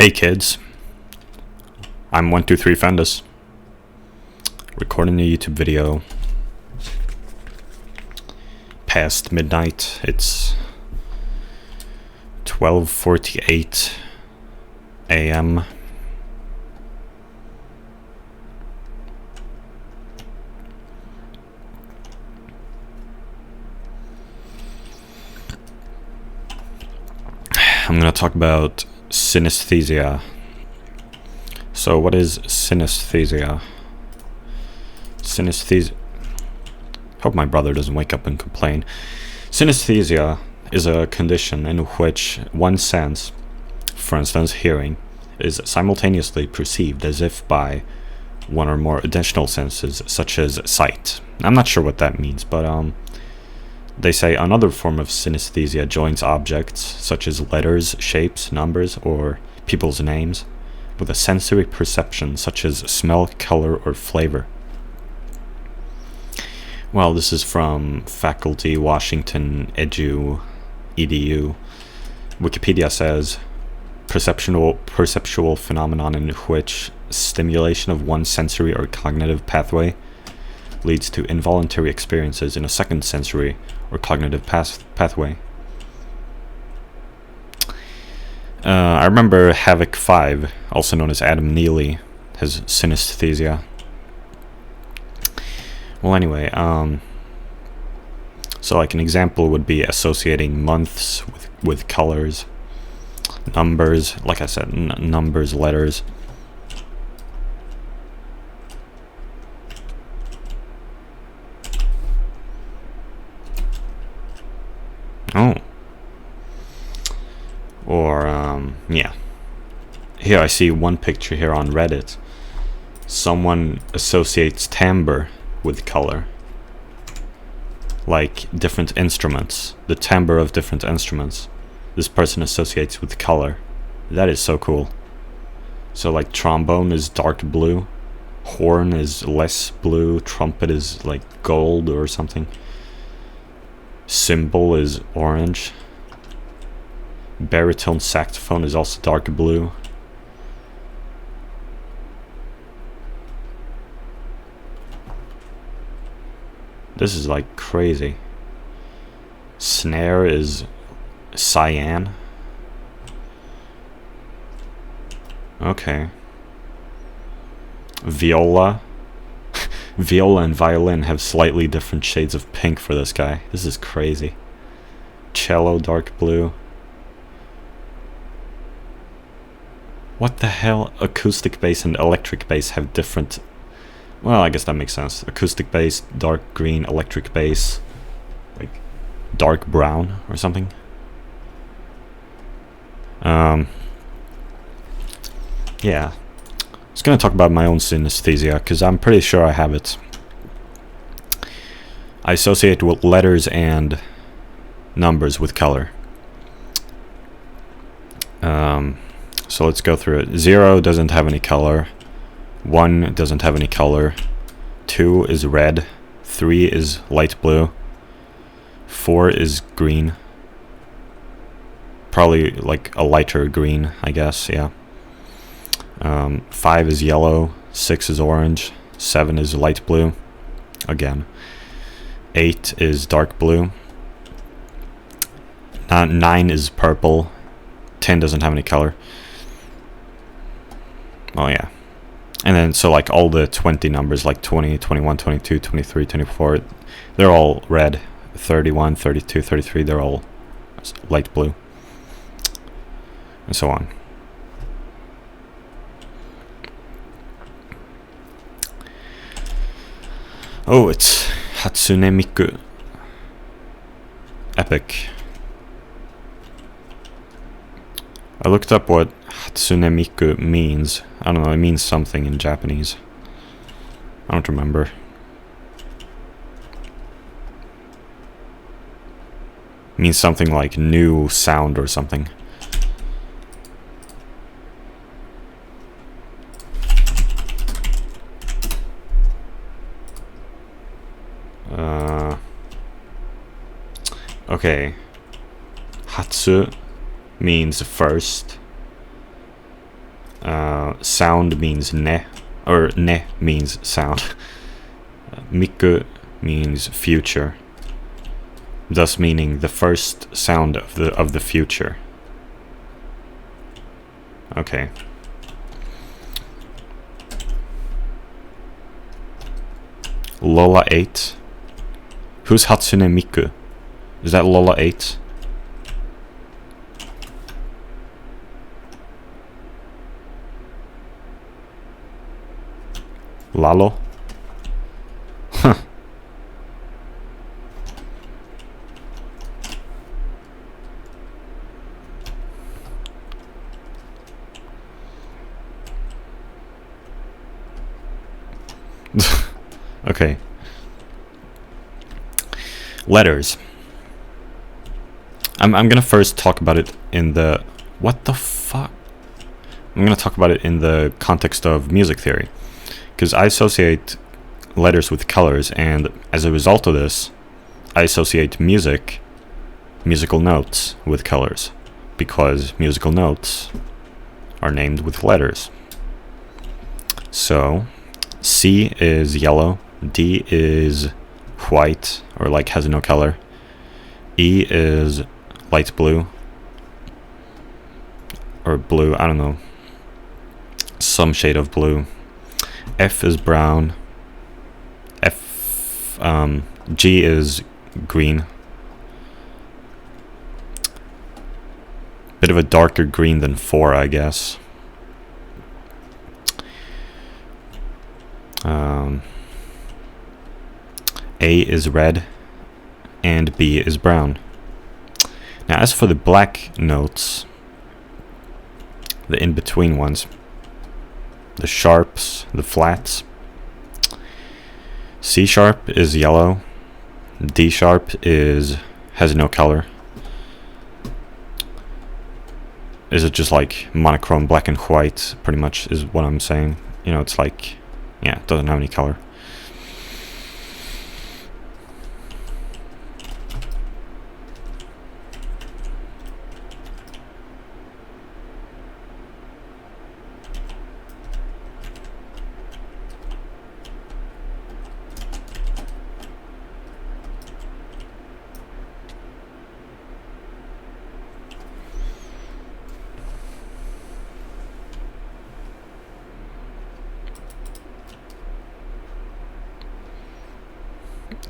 Hey kids, I'm 123 Fendus, recording a YouTube video past midnight. It's 12:48 a.m. I'm going to talk about synesthesia. So what is synesthesia? Hope my brother doesn't wake up and complain. Synesthesia is a condition in which one sense, for instance hearing, is simultaneously perceived as if by one or more additional senses, such as sight. I'm not sure what that means, but they say another form of synesthesia joins objects, such as letters, shapes, numbers, or people's names, with a sensory perception such as smell, color, or flavor. Well, this is from Faculty Washington Edu. Wikipedia says, perceptual phenomenon in which stimulation of one sensory or cognitive pathway leads to involuntary experiences in a second sensory or cognitive pathway. I remember Havoc 5, also known as Adam Neely, has synesthesia. Well, anyway, so like an example would be associating months with colors, numbers, like I said, numbers, letters. Oh. Or, yeah. Here I see one picture here on Reddit. Someone associates timbre with color. Like different instruments. The timbre of different instruments. This person associates with color. That is so cool. So like trombone is dark blue. Horn is less blue. Trumpet is like gold or something. Cymbal is orange. Baritone saxophone is also dark blue. This is like crazy. Snare is cyan. Okay. Viola. Viola and violin have slightly different shades of pink for this guy. This is crazy. Cello, dark blue. What the hell? Acoustic bass and electric bass have different... Well, I guess that makes sense. Acoustic bass, dark green, electric bass, like dark brown or something. Yeah. I was going to talk about my own synesthesia, because I'm pretty sure I have it. I associate with letters and numbers with color. So let's go through it. 0 doesn't have any color. 1 doesn't have any color. 2 is red. 3 is light blue. 4 is green. Probably like a lighter green, I guess, yeah. 5 is yellow. 6 is orange. 7 is light blue. Again. 8 is dark blue. 9 is purple. 10 doesn't have any color. Oh yeah. And then so like all the 20 numbers, like 20, 21, 22, 23, 24, they're all red. 31, 32, 33, they're all light blue. And so on. Oh, it's Hatsune Miku. Epic. I looked up what Hatsune Miku means. I don't know, it means something in Japanese. I don't remember. It means something like new sound or something. Okay. Hatsu means first. sound means ne, or ne means sound. Miku means future, thus meaning the first sound of the future. Okay. Lola 8. Who's Hatsune Miku? Is that Lola 8? Lalo? Huh. Okay. Letters. I'm gonna first talk about it in the... What the fuck? I'm gonna talk about it in the context of music theory, because I associate letters with colors, and as a result of this, I associate musical notes with colors, because musical notes are named with letters. So, C is yellow, D is white, or like has no color, E is light blue, or blue, I don't know, some shade of blue, F is brown, G is green, bit of a darker green than 4, I guess. A is red, and B is brown. Now, as for the black notes, the in-between ones, the sharps, the flats, C sharp is yellow, D sharp has no color. Is it just like monochrome black and white, pretty much, is what I'm saying. You know, it's like, yeah, it doesn't have any color.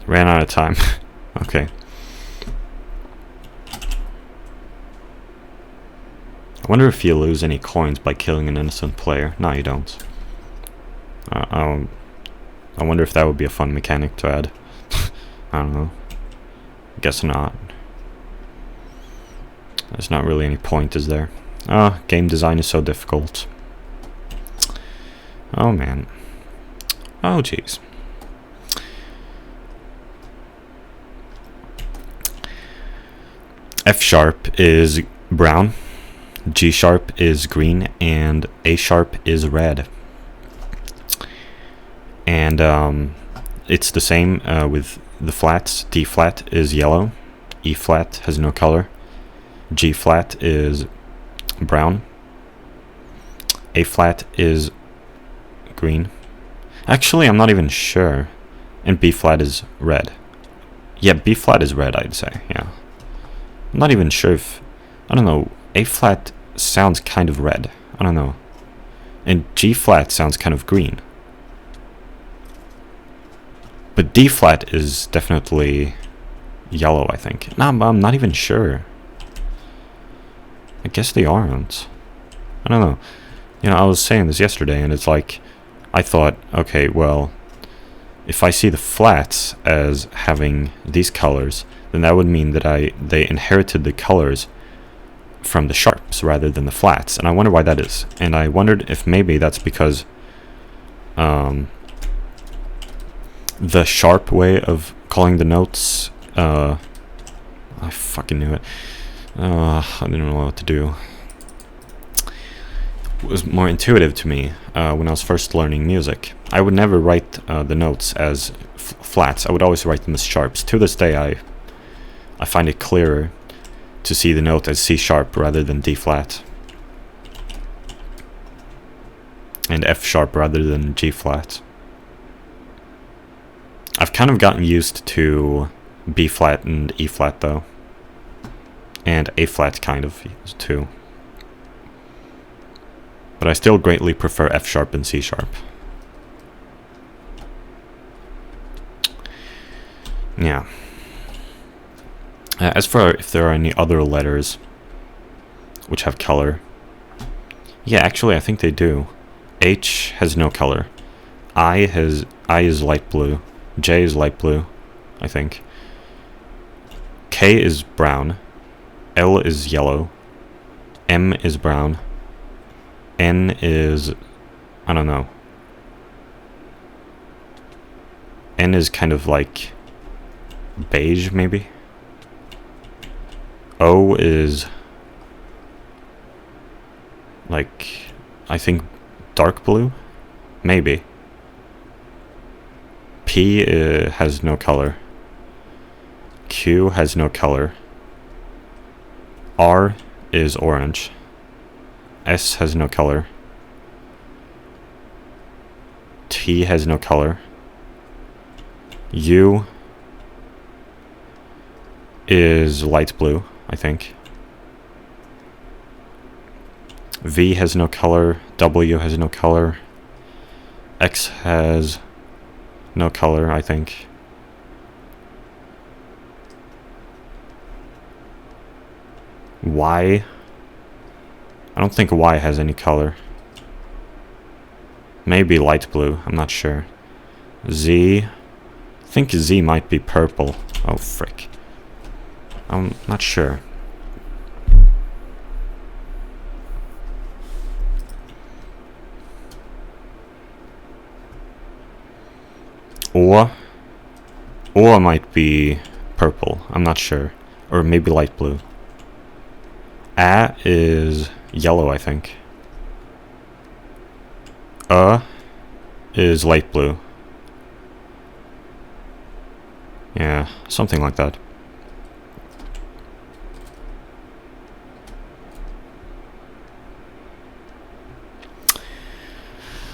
Ran out of time. Okay. I wonder if you lose any coins by killing an innocent player. No, you don't. I wonder if that would be a fun mechanic to add. I don't know. Guess not. There's not really any point, is there? Game design is so difficult. Oh man. Oh jeez. F sharp is brown, G sharp is green, and A sharp is red. And it's the same with the flats. D flat is yellow, E flat has no color, G flat is brown, A flat is green. Actually, I'm not even sure. And B flat is red. Yeah, B flat is red, I'd say, yeah. I'm not even sure if... I don't know. A flat sounds kind of red. I don't know. And G flat sounds kind of green. But D flat is definitely yellow, I think. No, I'm not even sure. I guess they aren't. I don't know. You know, I was saying this yesterday, and it's like... I thought, okay, well... if I see the flats as having these colors... then that would mean that they inherited the colors from the sharps rather than the flats, and I wonder why that is. And I wondered if maybe that's because the sharp way of calling the notes, I fucking knew it. I didn't know what to do. It was more intuitive to me when I was first learning music. I would never write the notes as flats. I would always write them as sharps. To this day, I find it clearer to see the note as C sharp rather than D flat. and F sharp rather than G flat. I've kind of gotten used to B flat and E flat though, and A flat kind of too. But I still greatly prefer F sharp and C sharp. Yeah. As for if there are any other letters which have color, yeah, actually I think they do. H has no color. I is light blue. J is light blue, I think. K is brown. L is yellow. M is brown. N is, I don't know. N is kind of like beige, maybe. O is like, I think dark blue, maybe. P has no color. Q has no color. R is orange. S has no color. T has no color. U is light blue, I think. V has no color. W has no color. X has no color, I think. Y, I don't think Y has any color. Maybe light blue, I'm not sure. Z, I think Z might be purple. Oh frick, I'm not sure. Or might be purple, I'm not sure. Or maybe light blue. A is yellow, I think. Is light blue. Yeah, something like that.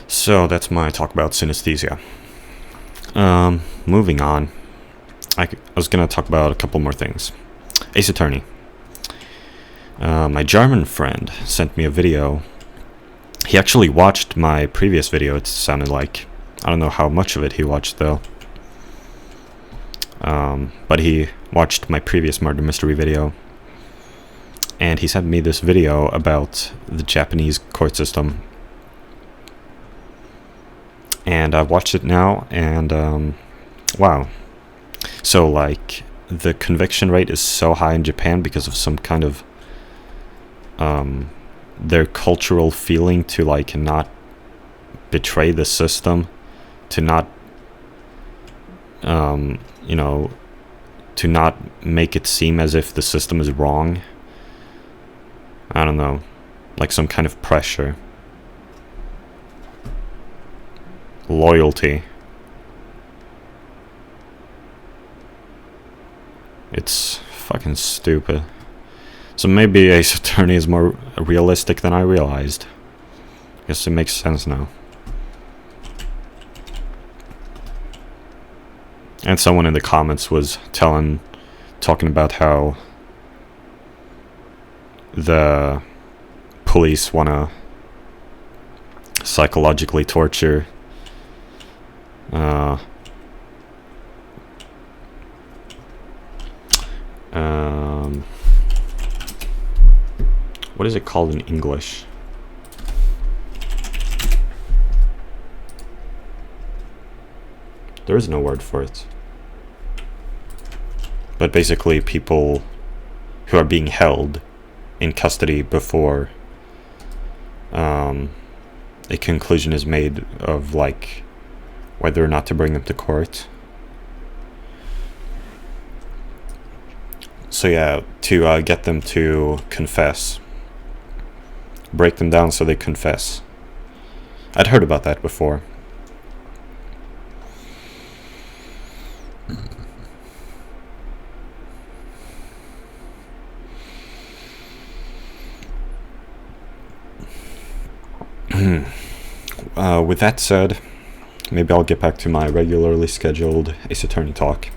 So that's my talk about synesthesia. Moving on. I was gonna talk about a couple more things. Ace Attorney. My German friend sent me a video. He actually watched my previous video, it sounded like. I don't know how much of it he watched though. But he watched my previous murder mystery video. And he sent me this video about the Japanese court system. And I've watched it now, and wow. So like, the conviction rate is so high in Japan because of some kind of their cultural feeling to like not betray the system, to not you know, to not make it seem as if the system is wrong. I don't know, like some kind of pressure. Loyalty. It's fucking stupid. So maybe Ace Attorney is more realistic than I realized. Guess it makes sense now. And someone in the comments was talking about how the police wanna psychologically torture what is it called in English? There is no word for it. But basically people who are being held in custody before a conclusion is made of like whether or not to bring them to court. So yeah, to get them to confess. Break them down so they confess. I'd heard about that before. with that said, maybe I'll get back to my regularly scheduled Ace Attorney talk.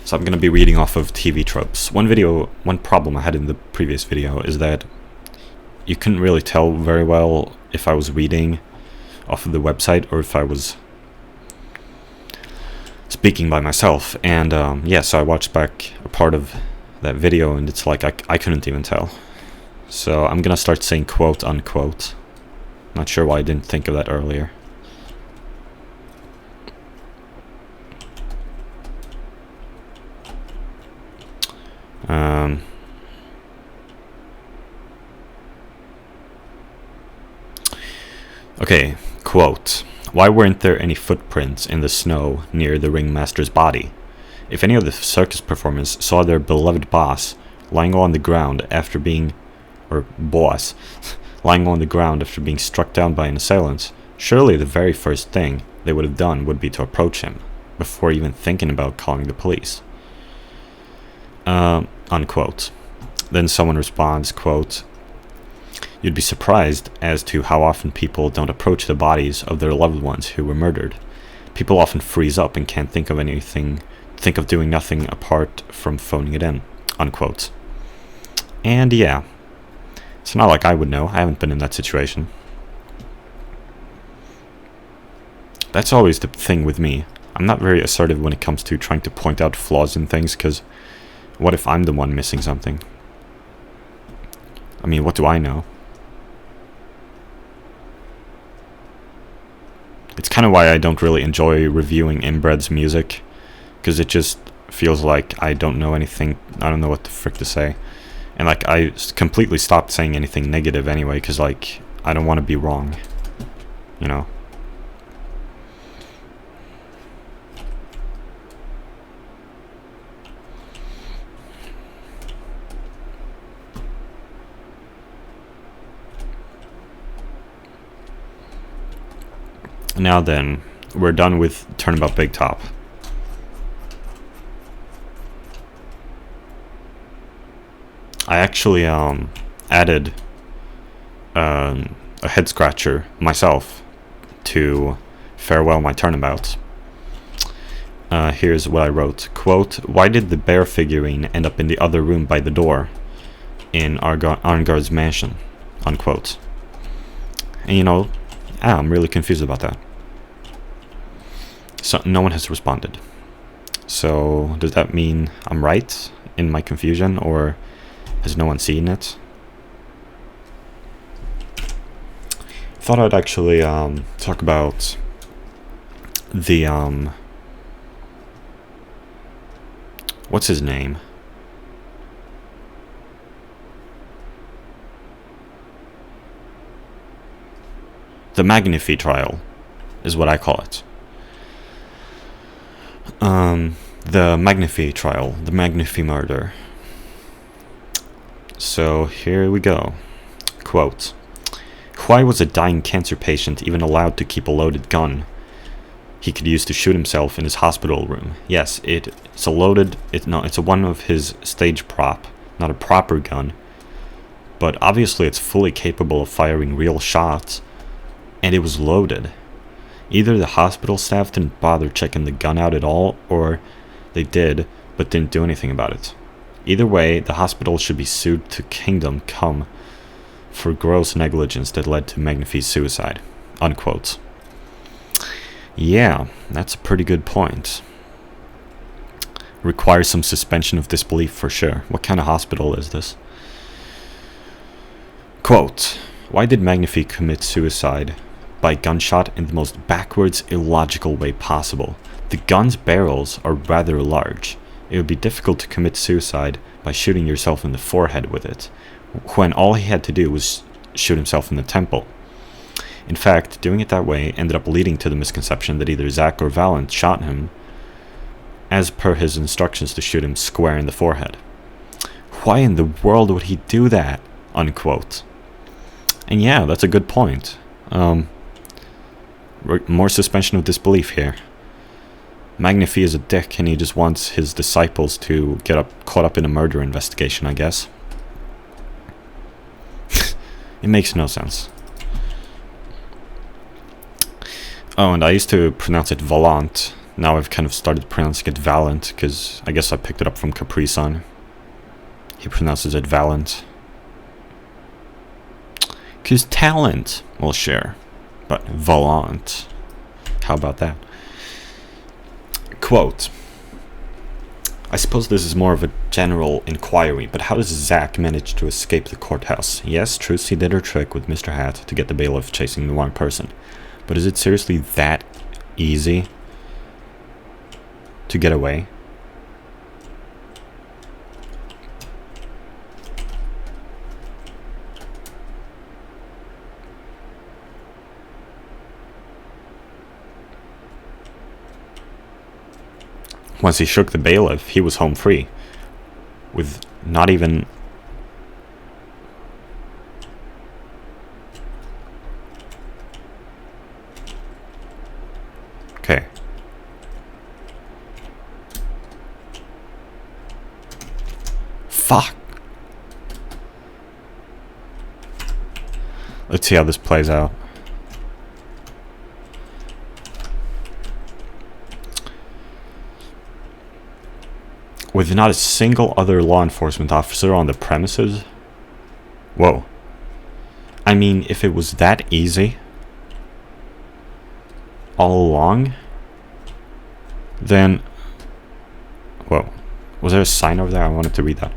So I'm going to be reading off of TV tropes. One problem I had in the previous video is that you couldn't really tell very well if I was reading off of the website or if I was speaking by myself. And so I watched back a part of that video and it's like I couldn't even tell. So I'm going to start saying quote unquote. Not sure why I didn't think of that earlier. Okay, quote. Why weren't there any footprints in the snow near the ringmaster's body? If any of the circus performers saw their beloved boss lying on the ground after being struck down by an assailant, surely the very first thing they would have done would be to approach him, before even thinking about calling the police. Unquote. Then someone responds, quote, you'd be surprised as to how often people don't approach the bodies of their loved ones who were murdered. People often freeze up and can't think of doing nothing apart from phoning it in. Unquote. And yeah, it's not like I would know. I haven't been in that situation. That's always the thing with me. I'm not very assertive when it comes to trying to point out flaws in things, because what if I'm the one missing something? I mean, what do I know? It's kind of why I don't really enjoy reviewing Inbred's music, because it just feels like I don't know anything. I don't know what the frick to say. And like I completely stopped saying anything negative anyway, because like I don't want to be wrong, you know. Now then, we're done with Turnabout Big Top. I actually added a head scratcher myself to Farewell My Turnabout. Here's what I wrote. Quote, why did the bear figurine end up in the other room by the door in Arngard's mansion? Unquote. And you know, I'm really confused about that. So no one has responded. So does that mean I'm right in my confusion, or has no one seen it? Thought I'd actually talk about the what's his name? The Magnifi trial is what I call it. The Magnifi trial, the Magnifi murder. So here we go. Quote, why was a dying cancer patient even allowed to keep a loaded gun he could use to shoot himself in his hospital room? Yes, it's a one of his stage prop, not a proper gun. But obviously it's fully capable of firing real shots, and it was loaded. Either the hospital staff didn't bother checking the gun out at all, or they did, but didn't do anything about it. Either way, the hospital should be sued to Kingdom Come for gross negligence that led to Magnifi's suicide. Unquote. Yeah, that's a pretty good point. Requires some suspension of disbelief for sure. What kind of hospital is this? Quote, why did Magnifi commit suicide by gunshot in the most backwards, illogical way possible? The gun's barrels are rather large. It would be difficult to commit suicide by shooting yourself in the forehead with it, when all he had to do was shoot himself in the temple. In fact, doing it that way ended up leading to the misconception that either Zack or Valent shot him, as per his instructions to shoot him square in the forehead. Why in the world would he do that? Unquote. And yeah, that's a good point. More suspension of disbelief here. Magnifi is a dick, and he just wants his disciples to get caught up in a murder investigation, I guess. It makes no sense. Oh, and I used to pronounce it Valant. Now I've kind of started pronouncing it Valant, because I guess I picked it up from Capri-san. He pronounces it Valant. Because talent, well, sure. But Valant. How about that? Quote. I suppose this is more of a general inquiry, but how does Zack manage to escape the courthouse? Yes, Trucy did her trick with Mr. Hat to get the bailiff chasing the wrong person. But is it seriously that easy to get away? Once he shook the bailiff, he was home free. With not even... Okay. Fuck. Let's see how this plays out. With not a single other law enforcement officer on the premises? Whoa. I mean, if it was that easy all along, then... Whoa. Was there a sign over there? I wanted to read that.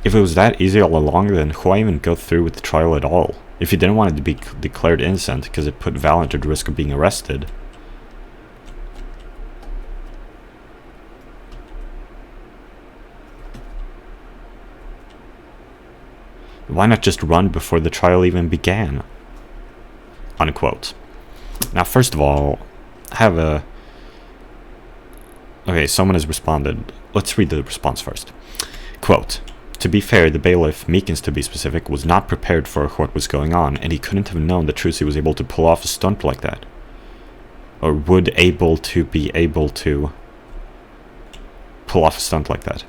If it was that easy all along, then why even go through with the trial at all? If he didn't want it to be declared innocent because it put Valant at the risk of being arrested... Why not just run before the trial even began? Unquote. Now, first of all, I have a... Okay, someone has responded. Let's read the response first. Quote, to be fair, the bailiff, Meekins to be specific, was not prepared for what was going on, and he couldn't have known that Trucy was able to pull off a stunt like that. Or would be able to pull off a stunt like that.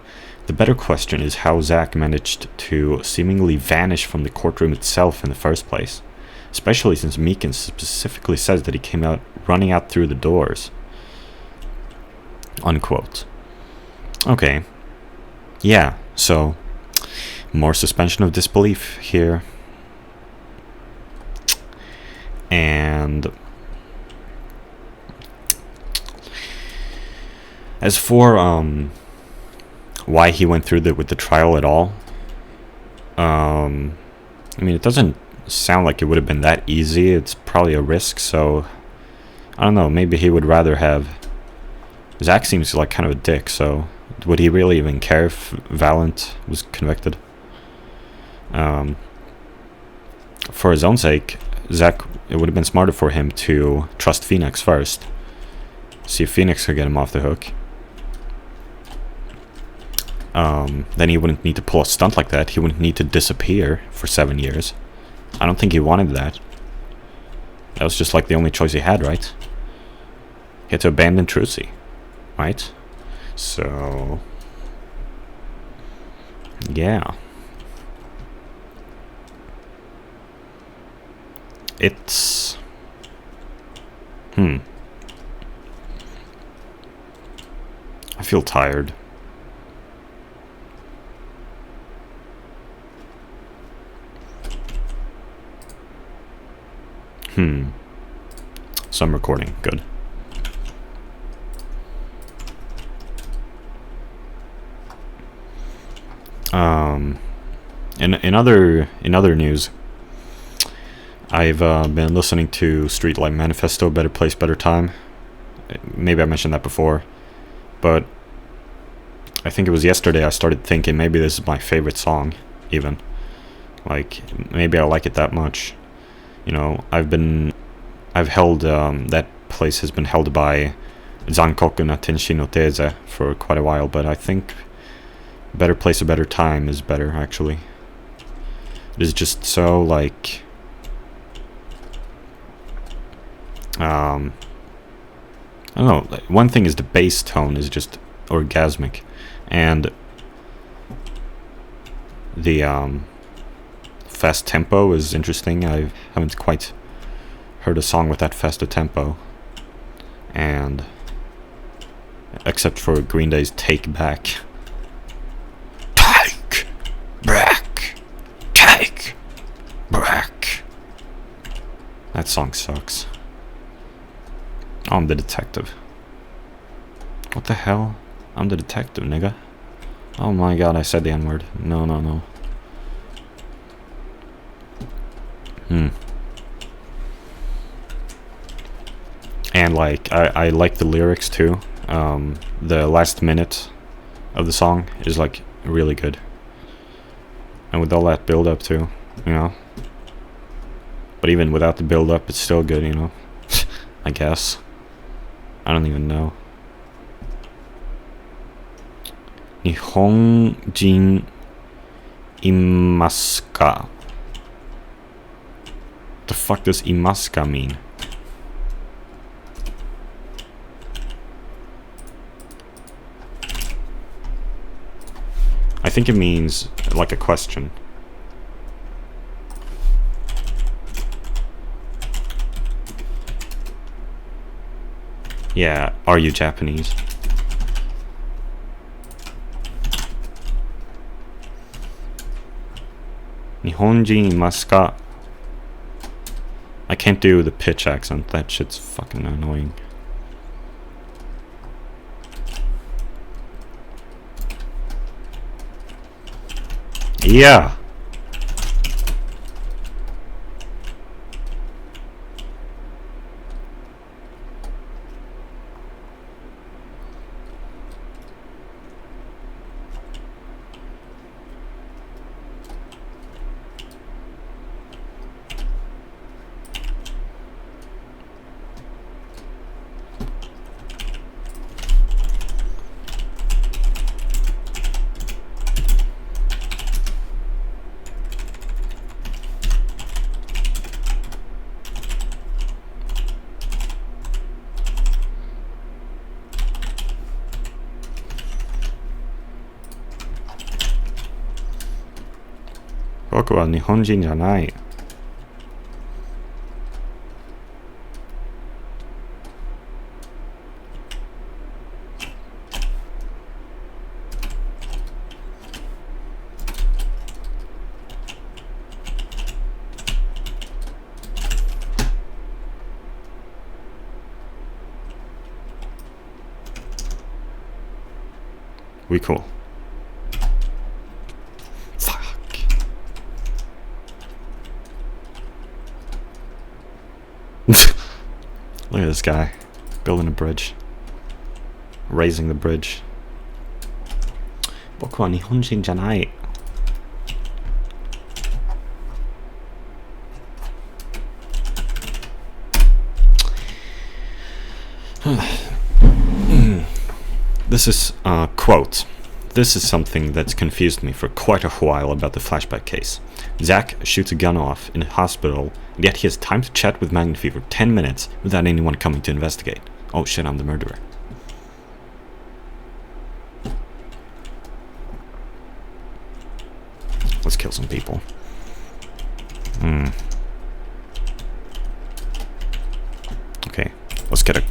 The better question is how Zack managed to seemingly vanish from the courtroom itself in the first place, especially since Meekins specifically says that he came out running out through the doors. Unquote. Okay. Yeah, so more suspension of disbelief here. And as for why he went through with the trial at all. I mean, it doesn't sound like it would have been that easy. It's probably a risk, so I don't know, maybe he would rather have... Zack seems like kind of a dick, so would he really even care if Valant was convicted? For his own sake, Zack, it would have been smarter for him to trust Phoenix first. See if Phoenix could get him off the hook. Then he wouldn't need to pull a stunt like that. He wouldn't need to disappear for 7 years. I don't think he wanted that. That was just like the only choice he had, right? He had to abandon Trucy, right? So... yeah. It's... I feel tired. So I'm recording. Good. In other news, I've been listening to Streetlight Manifesto, Better Place, Better Time. Maybe I mentioned that before, but I think it was yesterday I started thinking maybe this is my favorite song, even. Like, maybe I like it that much. You know, I've held, that place has been held by Zankoku na Tenshi no Teze for quite a while, but I think Better Place, a Better Time is better, actually. It is just so, like... I don't know, one thing is the bass tone is just orgasmic, and the fast tempo is interesting. I haven't quite heard a song with that fast a tempo. and except for Green Day's Take Back. Take back. Take back. That song sucks. Oh, I'm the detective. What the hell? I'm the detective, nigga. Oh my god, I said the N-word. No, no, no. And like, I like the lyrics too. The last minute of the song is like really good. And with all that build up too, you know. But even without the build up, it's still good, you know. I guess. I don't even know. Nihonjin imasu ka? The fuck does imasu ka mean? I think it means like a question. Yeah, are you Japanese? Nihonjin imasu ka? I can't do the pitch accent. That shit's fucking annoying. Yeah. Boku wa Nihonjin janai. We cool. Look at this guy building a bridge, raising the bridge. Boku wa Nihonjin janai. This is a quote. This is something that's confused me for quite a while about the flashback case. Zack shoots a gun off in a hospital, yet he has time to chat with Magnifi for 10 minutes without anyone coming to investigate. Oh shit, I'm the murderer. Let's kill some people. Okay, let's get a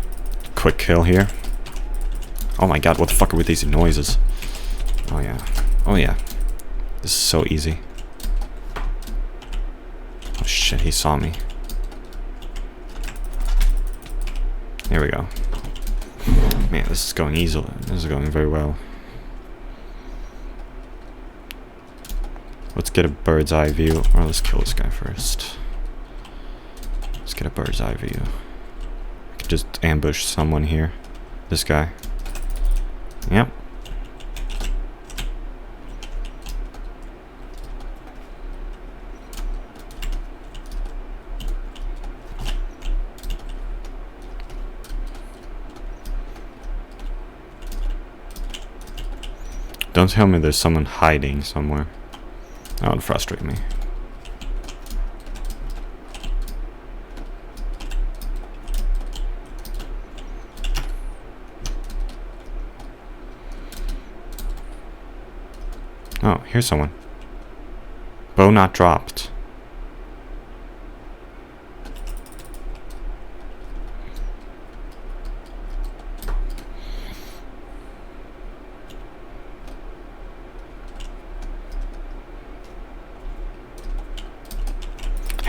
quick kill here. Oh my god, what the fuck are with these noises? Oh yeah. Oh yeah. This is so easy. Oh shit, he saw me. Here we go. Man, this is going easily. This is going very well. Let's get a bird's eye view. Or let's kill this guy first. Let's get a bird's eye view. I could just ambush someone here. This guy. Yep. Don't tell me there's someone hiding somewhere. That would frustrate me. Oh, here's someone. Bow not dropped.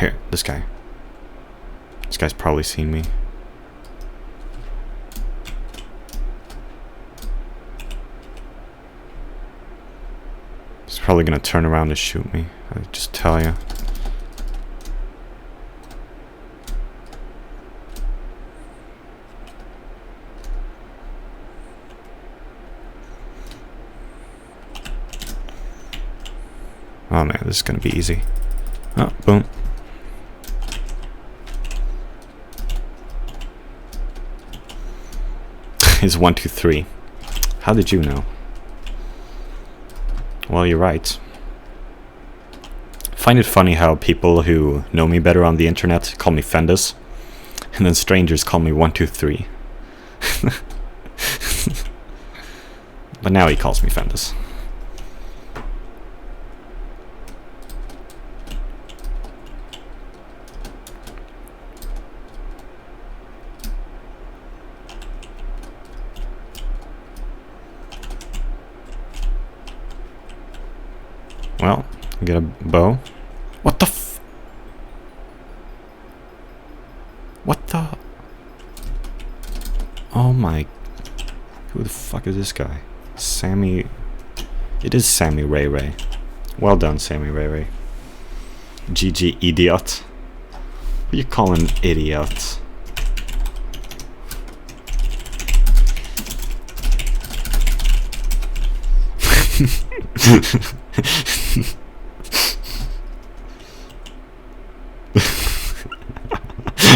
here, this guy. This guy's probably seen me. He's probably gonna turn around and shoot me. I just tell you. Oh man, this is gonna be easy. Oh, boom. It's 1, 2, 3. How did you know? Well, you're right. I find it funny how people who know me better on the internet call me Fendus, and then strangers call me 1, 2, 3. But now he calls me Fendus. Well, I get a bow. What the f... What the... Oh my... Who the fuck is this guy? Sammy... It is Sammy Ray Ray. Well done, Sammy Ray Ray. GG, idiot. What are you calling idiot?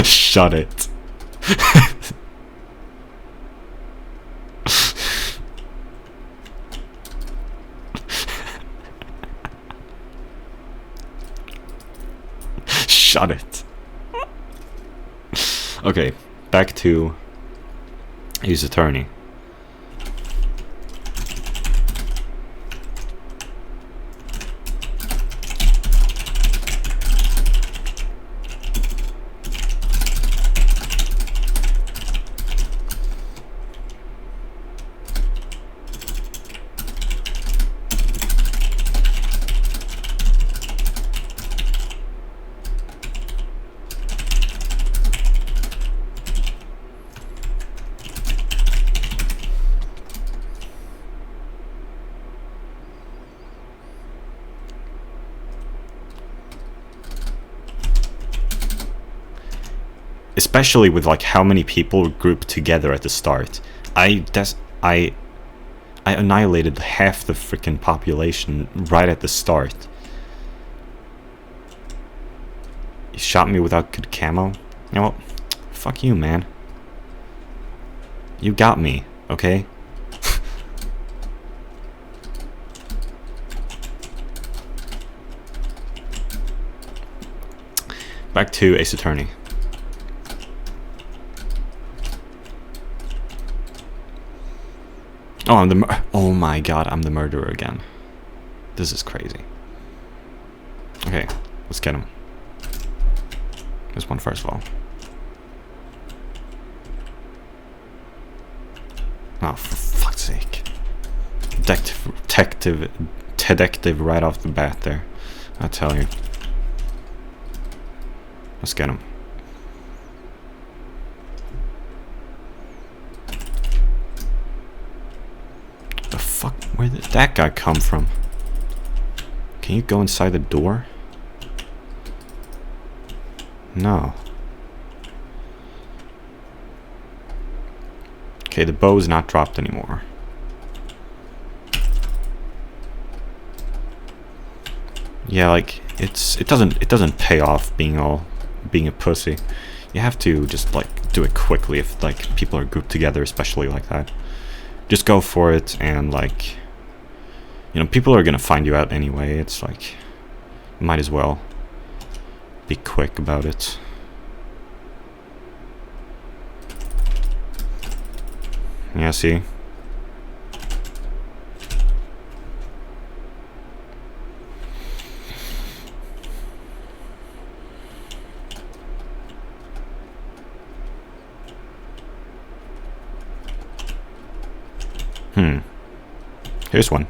Shut it. Shut it. Okay, back to his attorney. Especially with like how many people grouped together at the start. I annihilated half the freaking population right at the start. He shot me without good camo. You know what? Fuck you, man. You got me, okay? Back to Ace Attorney. Oh, oh my god, I'm the murderer again. This is crazy. Okay, let's get him. This one first of all. Oh, for fuck's sake. Detective right off the bat there. I tell you. Let's get him. Fuck, where did that guy come from? Can you go inside the door? No. Okay, the bow is not dropped anymore. Yeah, like it doesn't pay off being a pussy. You have to just like do it quickly if like people are grouped together, especially like that. Just go for it, and like, you know, people are gonna find you out anyway. It's like, might as well be quick about it. Yeah, see? Here's one.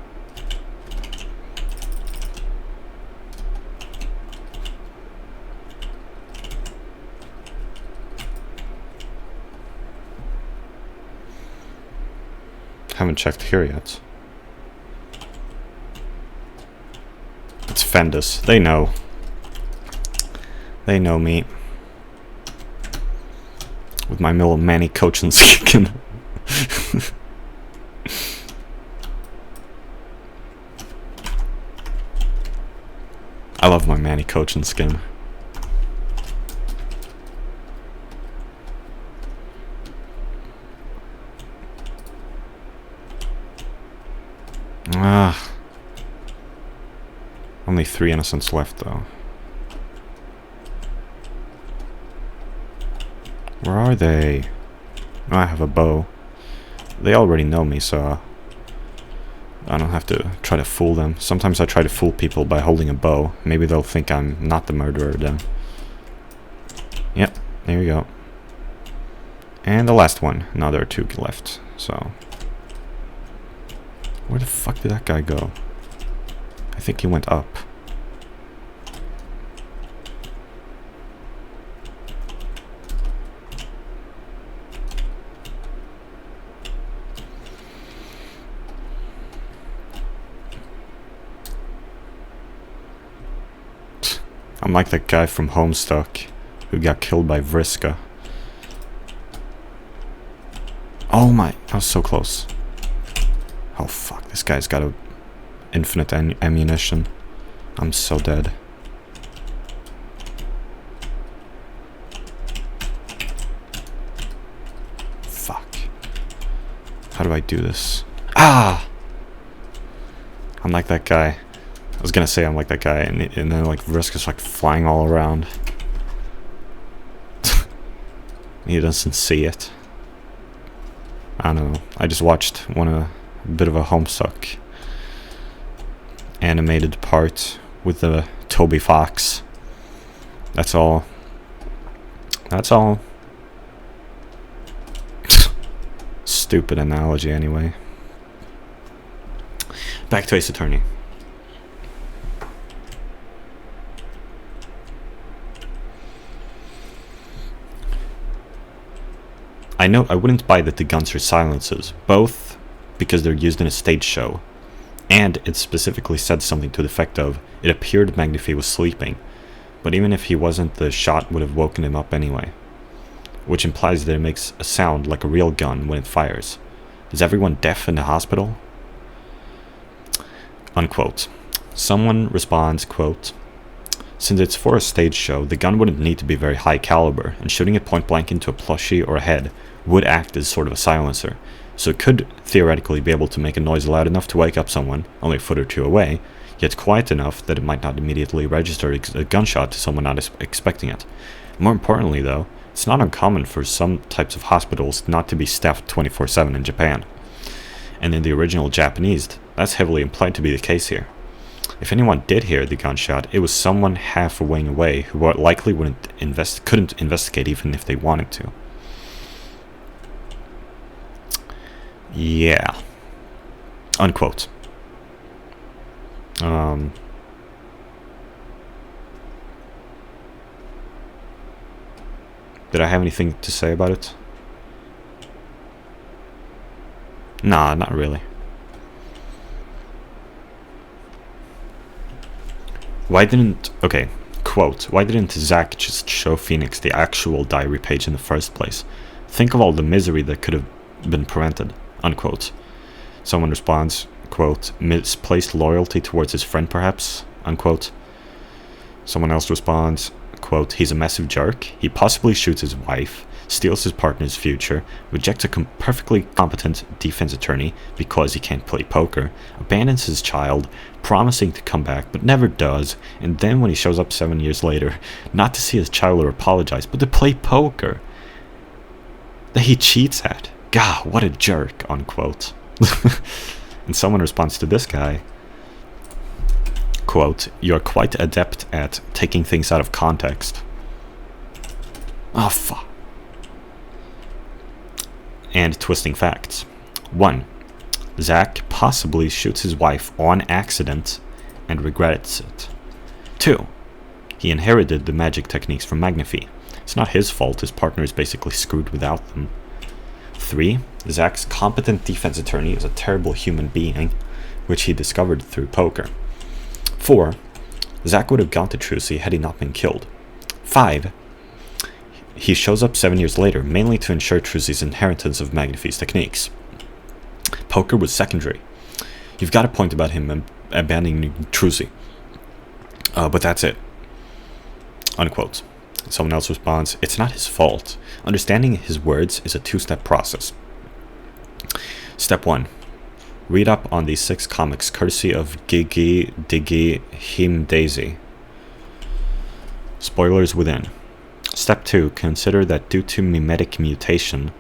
Haven't checked here yet. It's Fendus. They know. They know me. With my little Manny Cochin skin. I love my Manny Cochin skin. Only 3 innocents left, though. Where are they? Oh, I have a bow. They already know me, so I don't have to try to fool them. Sometimes I try to fool people by holding a bow. Maybe they'll think I'm not the murderer then. Yep, there you go. And the last one. Now there are 2 left, so... Where the fuck did that guy go? I think he went up. I'm like that guy from Homestuck who got killed by Vriska. Oh my, I was so close. Oh fuck, this guy's got a infinite ammunition. I'm so dead. Fuck. How do I do this? Ah! I'm like that guy. I was gonna say I'm like that guy, and then like Vriska's like flying all around. He doesn't see it. I don't know. I just watched a bit of a Homestuck animated part with the Toby Fox. That's all. That's all. Stupid analogy anyway. Back to Ace Attorney. I know I wouldn't buy that the guns are silencers, both because they're used in a stage show, and it specifically said something to the effect of, it appeared Magnifi was sleeping, but even if he wasn't, the shot would have woken him up anyway, which implies that it makes a sound like a real gun when it fires. Is everyone deaf in the hospital? Unquote. Someone responds, quote, since it's for a stage show, the gun wouldn't need to be very high caliber, and shooting it point blank into a plushie or a head would act as sort of a silencer, so it could theoretically be able to make a noise loud enough to wake up someone, only a foot or 2 away, yet quiet enough that it might not immediately register a gunshot to someone not expecting it. More importantly though, it's not uncommon for some types of hospitals not to be staffed 24/7 in Japan. And in the original Japanese, that's heavily implied to be the case here. If anyone did hear the gunshot, it was someone half a wing away who likely couldn't investigate even if they wanted to. Yeah. Unquote. Did I have anything to say about it? Nah, not really. Okay, quote, why didn't Zack just show Phoenix the actual diary page in the first place? Think of all the misery that could have been prevented, unquote. Someone responds, quote, misplaced loyalty towards his friend perhaps, unquote. Someone else responds, quote, he's a massive jerk, he possibly shoots his wife, steals his partner's future, rejects a perfectly competent defense attorney because he can't play poker, abandons his child, promising to come back but never does, and then when he shows up 7 years later, not to see his child or apologize, but to play poker that he cheats at. God, what a jerk, unquote. And someone responds to this guy, quote, you're quite adept at taking things out of context. Oh, fuck. And twisting facts. 1. Zack possibly shoots his wife on accident and regrets it. 2. He inherited the magic techniques from Magnifi. It's not his fault, his partner is basically screwed without them. 3. Zach's competent defense attorney is a terrible human being, which he discovered through poker. 4. Zach would have gone to Trucy had he not been killed. 5. He shows up 7 years later, mainly to ensure Trucy's inheritance of Magnafy's techniques. Poker was secondary. You've got a point about him abandoning Trucy. But that's it. Unquote. Someone else responds, it's not his fault. Understanding his words is a two-step process. Step 1. Read up on these 6 comics courtesy of Gigi Digi Him Daisy. Spoilers within. Step 2. Consider that due to mimetic mutation,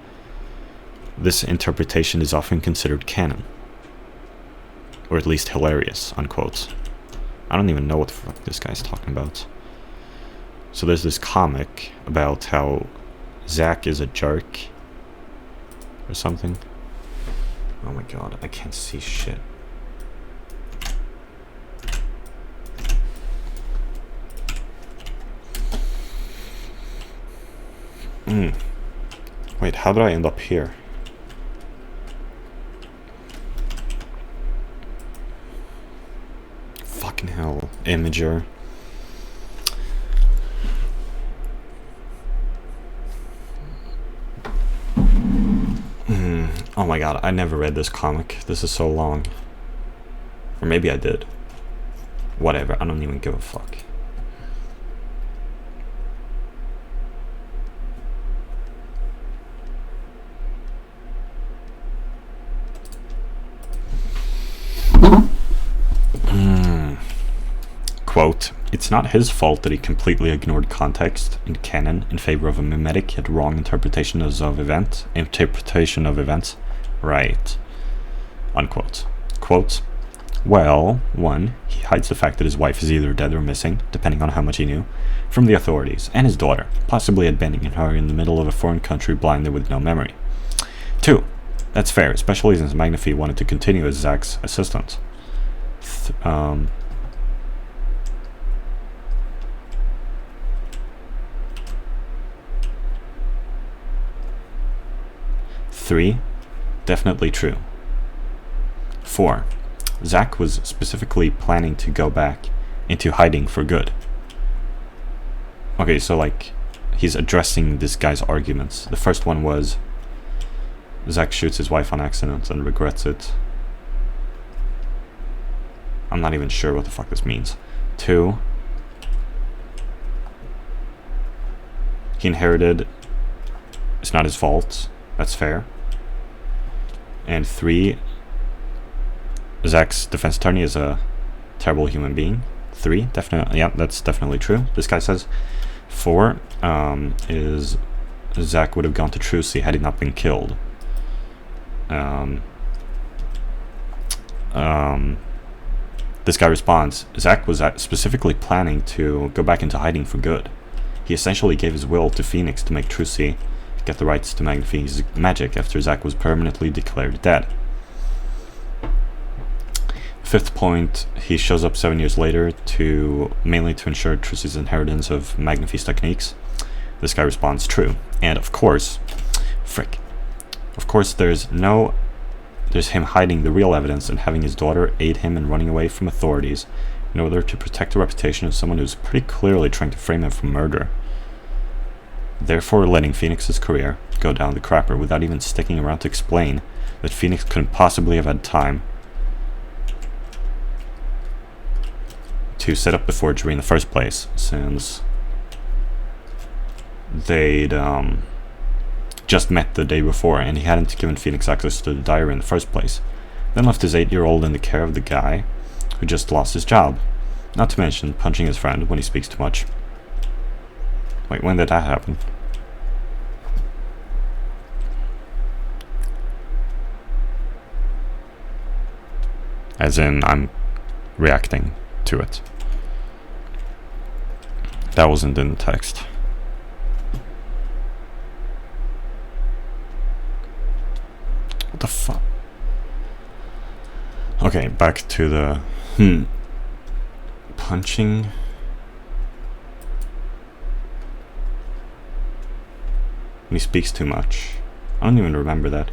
this interpretation is often considered canon. Or at least hilarious, unquote. I don't even know what the fuck this guy's talking about. So there's this comic about how Zach is a jerk or something. Oh my god, I can't see shit. Wait, how did I end up here? Fucking hell, Imager. Oh my god, I never read this comic. This is so long. Or maybe I did. Whatever, I don't even give a fuck. Quote, it's not his fault that he completely ignored context and canon in favor of a mimetic yet wrong interpretation of events. Right. Unquote. Quote, well, 1, he hides the fact that his wife is either dead or missing, depending on how much he knew, from the authorities, and his daughter, possibly abandoning her in the middle of a foreign country blinded with no memory. 2, that's fair, especially since Magnafy wanted to continue as Zach's assistant. 3, definitely true. 4, Zach was specifically planning to go back into hiding for good. Okay, so like, he's addressing this guy's arguments. The first one was, Zach shoots his wife on accident and regrets it. I'm not even sure what the fuck this means. 2, he inherited, it's not his fault. That's fair. And 3, Zach's defense attorney is a terrible human being. 3, definitely, yeah, that's definitely true. This guy says 4 is Zach would have gone to Trucy had he not been killed. This guy responds, Zach was specifically planning to go back into hiding for good. He essentially gave his will to Phoenix to make Trucy get the rights to Magnafy's magic after Zach was permanently declared dead. 5th point, he shows up 7 years later mainly to ensure Trucy's inheritance of Magnafy's techniques. This guy responds, true. And of course, there's him hiding the real evidence and having his daughter aid him in running away from authorities in order to protect the reputation of someone who's pretty clearly trying to frame him for murder. Therefore letting Phoenix's career go down the crapper without even sticking around to explain that Phoenix couldn't possibly have had time to set up the forgery in the first place, since they'd just met the day before and he hadn't given Phoenix access to the diary in the first place, then left his 8-year-old in the care of the guy who just lost his job, not to mention punching his friend when he speaks too much. Wait, when did that happen? As in, I'm reacting to it. That wasn't in the text. What the fuck? Okay, back to the punching. When he speaks too much. I don't even remember that.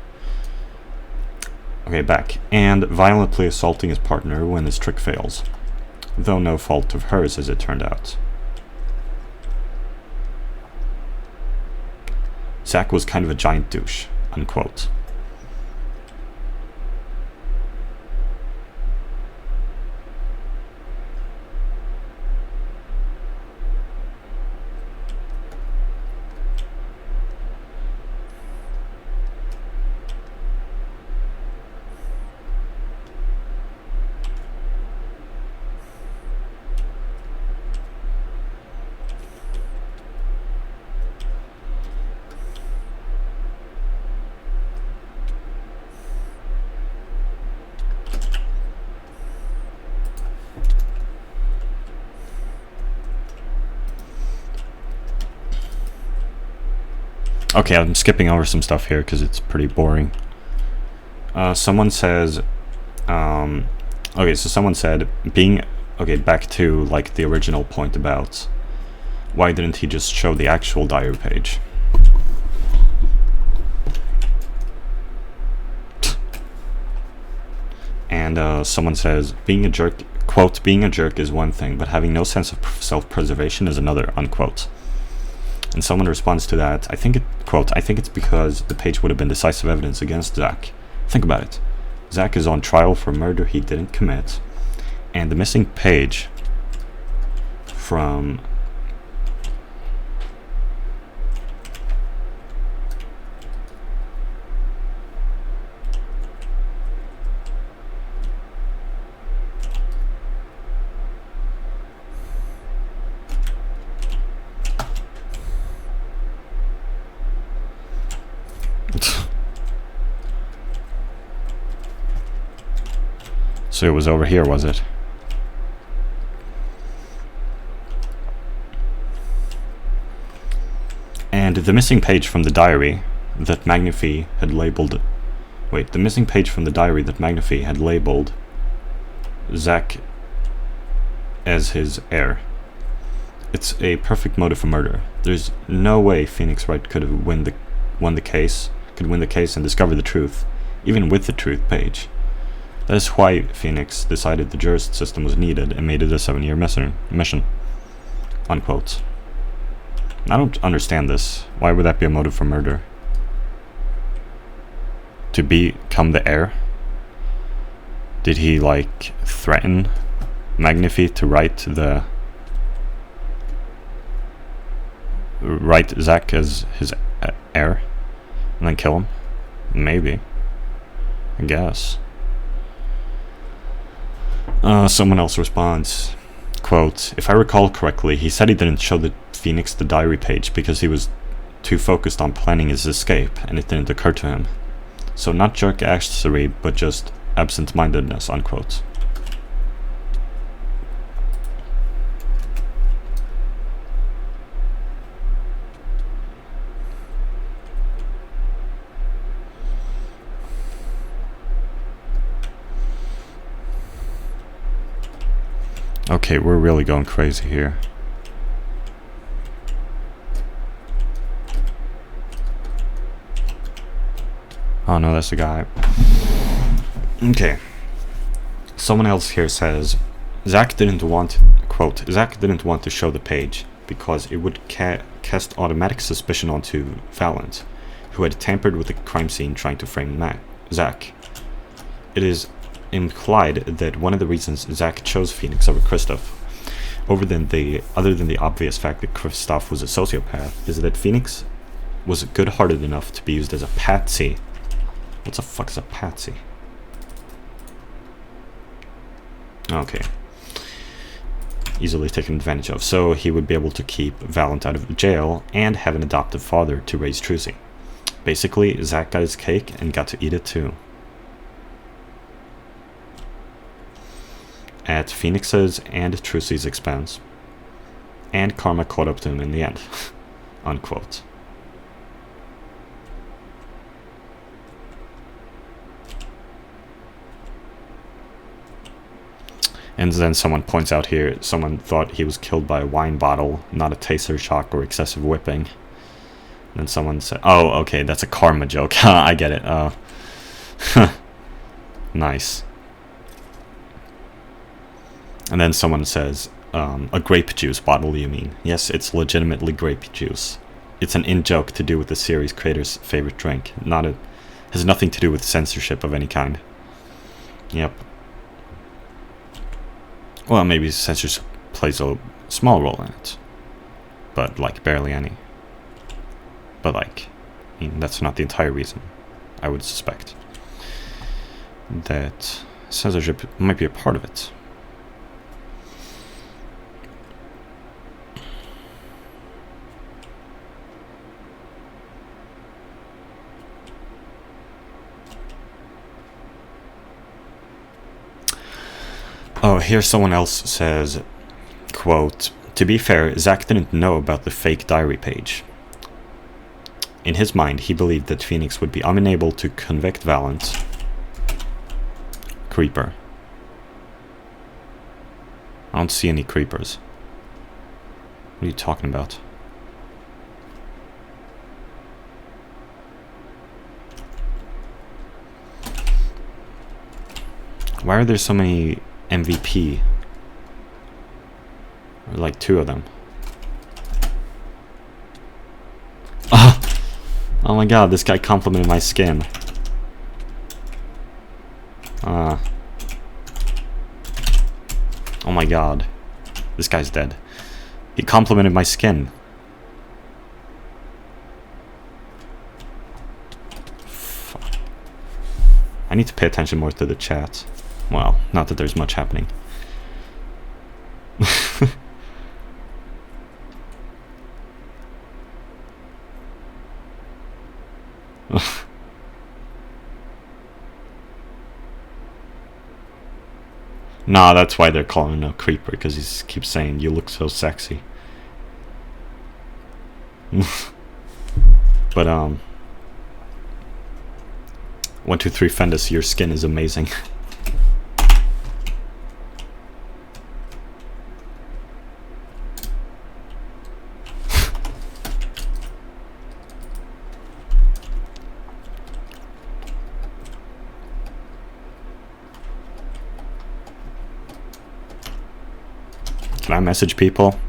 Okay, back. And violently assaulting his partner when his trick fails. Though no fault of hers, as it turned out. Zach was kind of a giant douche, unquote. Okay, I'm skipping over some stuff here because it's pretty boring. Someone says, okay, so someone said, okay, back to like the original point about why didn't he just show the actual diary page? And someone says, being a jerk, quote, being a jerk is one thing, but having no sense of self-preservation is another, unquote. And someone responds to that, I think it's because the page would have been decisive evidence against Zach. Think about it. Zach is on trial for murder he didn't commit. And the missing page from... So it was over here, was it? And the missing page from the diary that Magnifi had labeled... Wait, the missing page from the diary that Magnifi had labeled Zach as his heir. It's a perfect motive for murder. There's no way Phoenix Wright could have won the case and discover the truth, even with the truth page. That is why Phoenix decided the jurist system was needed and made it a 7-year mission. Unquote. I don't understand this. Why would that be a motive for murder? To become the heir? Did he, like, threaten Magnifi to write Zach as his heir? And then kill him? Maybe. I guess. Someone else responds, quote, if I recall correctly, he said he didn't show Phoenix the diary page because he was too focused on planning his escape and it didn't occur to him. So not jerkassery, but just absent-mindedness, unquote. Okay, we're really going crazy here. Oh no, that's the guy. Okay. Someone else here says, Zach didn't want, quote, Zach didn't want to show the page because it would cast automatic suspicion onto Valent, who had tampered with the crime scene trying to frame Zach. It is implied that one of the reasons Zach chose Phoenix over Kristoff, other than the obvious fact that Kristoff was a sociopath, is that Phoenix was good-hearted enough to be used as a patsy. What the fuck is a patsy? Okay. Easily taken advantage of. So he would be able to keep Valent out of jail and have an adoptive father to raise Trucy. Basically, Zach got his cake and got to eat it too. At Phoenix's and Trucy's expense. And karma caught up to him in the end. Unquote. And then someone points out here, someone thought he was killed by a wine bottle, not a taser shock or excessive whipping. then someone said, oh, okay, that's a karma joke. I get it. Nice. And then someone says, a grape juice bottle, you mean? Yes, it's legitimately grape juice. It's an in-joke to do with the series creator's favorite drink. Has nothing to do with censorship of any kind. Yep. Well, maybe censorship plays a small role in it. But, like, barely any. But, like, I mean, that's not the entire reason, I would suspect. That censorship might be a part of it. Oh, here someone else says, quote, "To be fair, Zack didn't know about the fake diary page. In his mind, he believed that Phoenix would be unable to convict Valent." Creeper. I don't see any creepers. What are you talking about? Why are there so many MVP? Or like 2 of them. Oh my god, this guy complimented my skin. Oh my god. This guy's dead. He complimented my skin. Fuck. I need to pay attention more to the chat. Well, not that there's much happening. Nah, that's why they're calling him a creeper, because he keeps saying, "You look so sexy." But, 1, 2, 3, Fendus, your skin is amazing. Can I message people?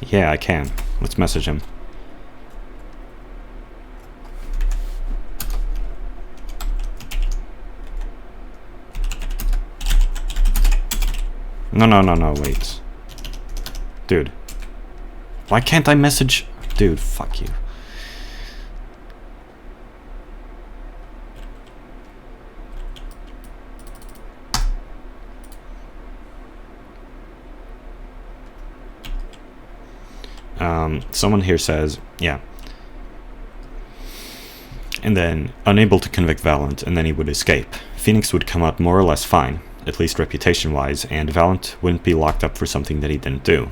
Yeah, I can. Let's message him. No, wait. Dude. Why can't I message? Dude, fuck you. Someone here says, yeah. And then, unable to convict Valent, and then he would escape. Phoenix would come out more or less fine, at least reputation-wise, and Valent wouldn't be locked up for something that he didn't do.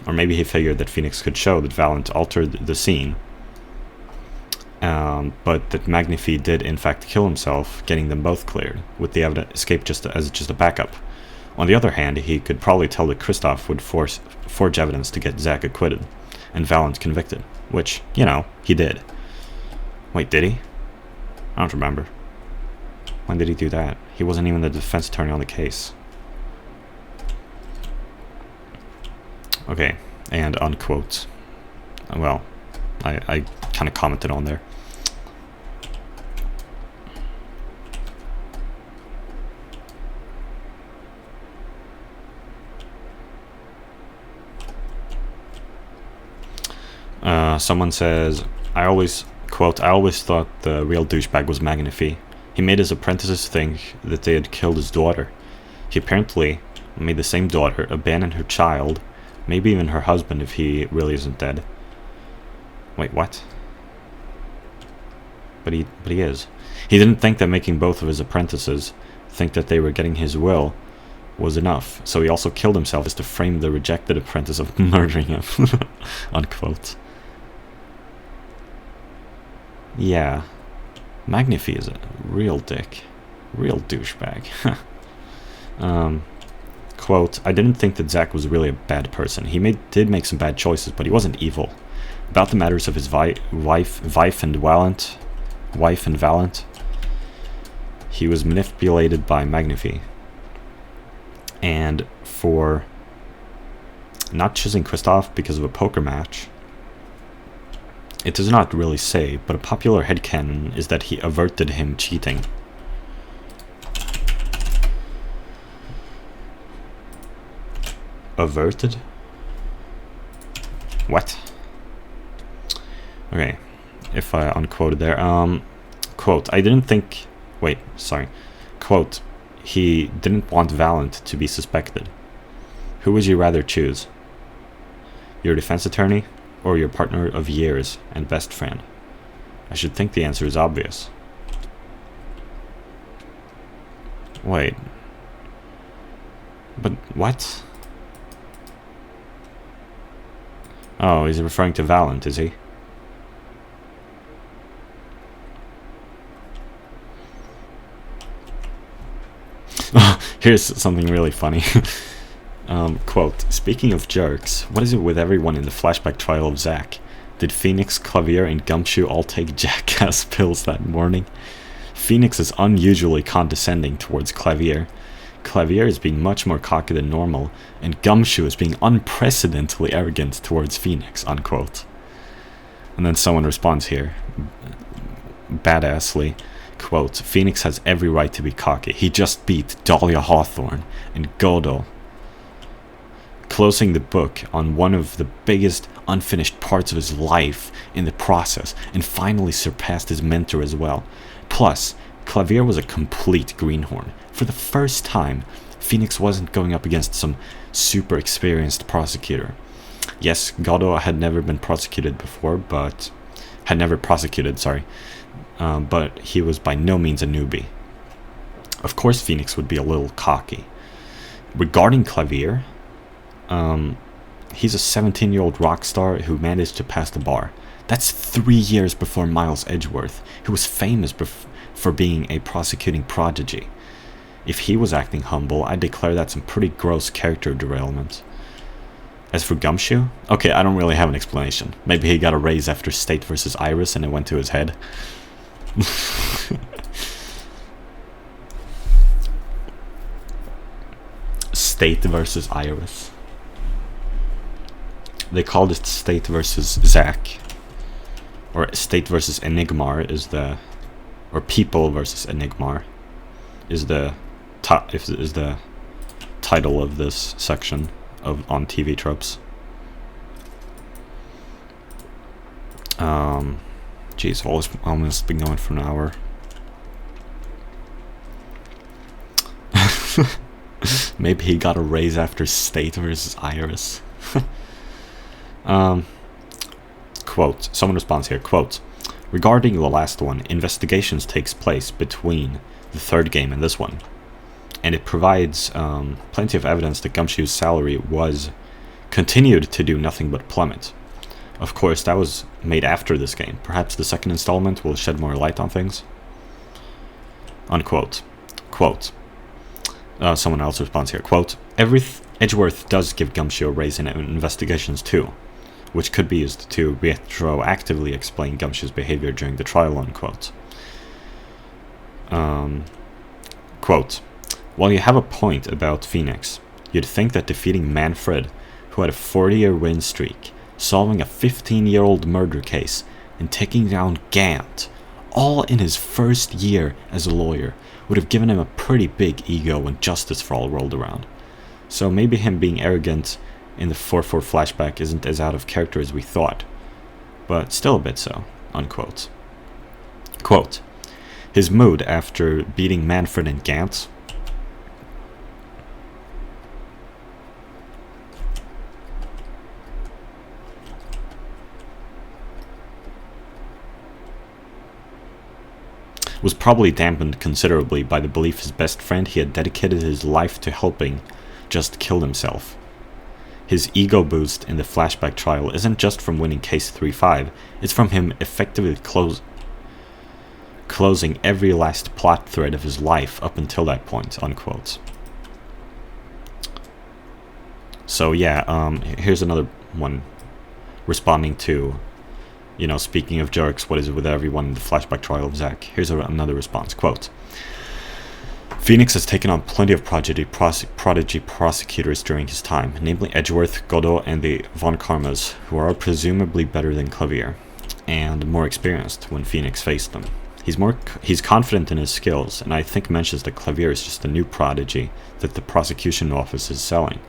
Or maybe he figured that Phoenix could show that Valent altered the scene, but that Magnifi did in fact kill himself, getting them both cleared, with the escape as just a backup. On the other hand, he could probably tell that Kristoff would forge evidence to get Zack acquitted, and Valent convicted, which, you know, he did. Wait, did he? I don't remember. When did he do that? He wasn't even the defense attorney on the case. Okay, and unquote. Well, I kind of commented on there. Someone says, I always thought the real douchebag was Magnifi. He made his apprentices think that they had killed his daughter. He apparently made the same daughter abandon her child, maybe even her husband if he really isn't dead. Wait, what? But he is. He didn't think that making both of his apprentices think that they were getting his will was enough, so he also killed himself just to frame the rejected apprentice of murdering him. Unquote. Yeah. Magnifi is a real dick. Real douchebag. Quote, I didn't think that Zack was really a bad person. He did make some bad choices, but he wasn't evil. About the matters of his wife and Valent, he was manipulated by Magnifi. And for not choosing Kristoff because of a poker match, it does not really say, but a popular headcanon is that he averted him cheating. Averted? What? Okay, if I unquoted there. Quote, I didn't think... Wait, sorry. Quote, he didn't want Valent to be suspected. Who would you rather choose? Your defense attorney or your partner of years and best friend? I should think the answer is obvious. Wait. But what? Oh, he's referring to Valent, is he? Here's something really funny. Quote, speaking of jerks, what is it with everyone in the flashback trial of Zack? Did Phoenix, Clavier, and Gumshoe all take jackass pills that morning? Phoenix is unusually condescending towards Clavier. Clavier is being much more cocky than normal, and Gumshoe is being unprecedentedly arrogant towards Phoenix, unquote. And then someone responds here, badassly, quote, Phoenix has every right to be cocky. He just beat Dahlia Hawthorne and Godot, closing the book on one of the biggest unfinished parts of his life in the process, and finally surpassed his mentor as well. Plus, Clavier was a complete greenhorn. For the first time, Phoenix wasn't going up against some super experienced prosecutor. Yes, Godot had never been prosecuted before, but he was by no means a newbie. Of course, Phoenix would be a little cocky. Regarding Clavier, he's a 17-year-old rock star who managed to pass the bar. That's 3 years before Miles Edgeworth, who was famous for being a prosecuting prodigy. If he was acting humble, I declare that some pretty gross character derailment. As for Gumshoe, okay, I don't really have an explanation. Maybe he got a raise after State versus Iris and it went to his head. State versus Iris. They called it State versus Zack. Or State versus Enigmar is the... Or People versus Enigmar is the title of this section on TV tropes. Jeez, I've almost been going for an hour. Maybe he got a raise after State versus Iris. Quote, someone responds here, quote, regarding the last one, investigations takes place between the third game and this one, and it provides plenty of evidence that Gumshoe's salary was continued to do nothing but plummet. Of course, that was made after this game. Perhaps the second installment will shed more light on things. Unquote. Quote. Someone else responds here. Quote, Edgeworth does give Gumshoe a raise in investigations too, which could be used to retroactively explain Gumshoe's behavior during the trial, unquote. Quote, while you have a point about Phoenix, you'd think that defeating Manfred, who had a 40-year win streak, solving a 15-year-old murder case, and taking down Gant, all in his first year as a lawyer, would have given him a pretty big ego when Justice for All rolled around. So maybe him being arrogant in the 4-4 flashback isn't as out of character as we thought, but still a bit so, unquote. Quote, his mood after beating Manfred and Gant was probably dampened considerably by the belief his best friend he had dedicated his life to helping just killed himself. His ego boost in the flashback trial isn't just from winning case 3-5, it's from him effectively closing every last plot thread of his life up until that point, unquote. So yeah, here's another one responding to, speaking of jerks, what is it with everyone in the flashback trial of Zack? Here's another response, quote, Phoenix has taken on plenty of prodigy prosecutors during his time, namely Edgeworth, Godot, and the Von Karmas, who are presumably better than Clavier, and more experienced when Phoenix faced them. He's confident in his skills, and I think mentions that Clavier is just a new prodigy that the prosecution office is selling.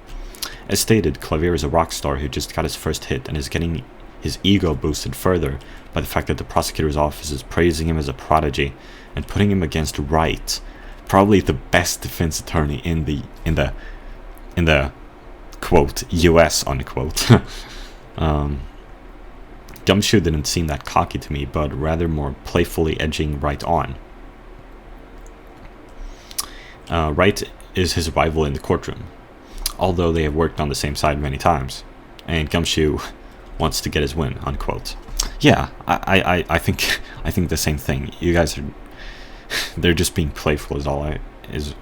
As stated, Clavier is a rock star who just got his first hit and is getting his ego boosted further by the fact that the prosecutor's office is praising him as a prodigy and putting him against Wright, probably the best defense attorney in the quote US unquote. Gumshoe didn't seem that cocky to me, but rather more playfully edging Wright on. Wright is his rival in the courtroom, although they have worked on the same side many times, and Gumshoe wants to get his win, unquote. Yeah, I think the same thing. You guys are, they're just being playful is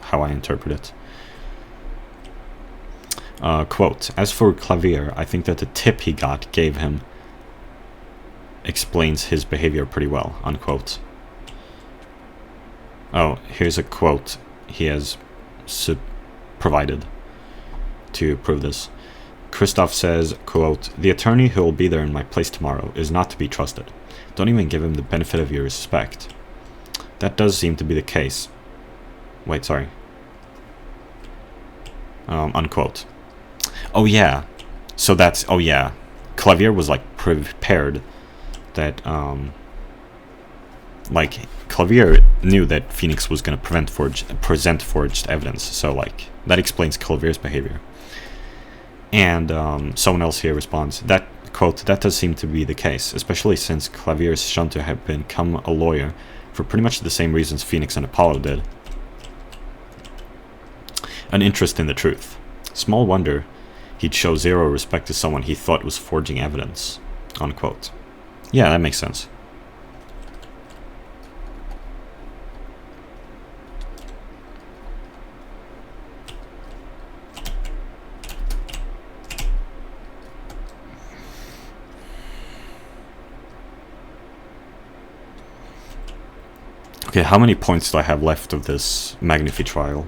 how I interpret it. Quote, as for Clavier, I think that the tip he gave him explains his behavior pretty well, unquote. Oh, here's a quote he has provided to prove this. Christoph says, quote, the attorney who will be there in my place tomorrow is not to be trusted. Don't even give him the benefit of your respect. That does seem to be the case. Wait, sorry. Unquote. Oh yeah. So that's, oh yeah. Clavier was like prepared that, like, Clavier knew that Phoenix was going to present forged evidence. So like, that explains Clavier's behavior. And someone else here responds, that, quote, that does seem to be the case, especially since Clavier is shown to have become a lawyer for pretty much the same reasons Phoenix and Apollo did. An interest in the truth. Small wonder he'd show zero respect to someone he thought was forging evidence, unquote. Yeah, that makes sense. Okay, how many points do I have left of this Magnifi trial?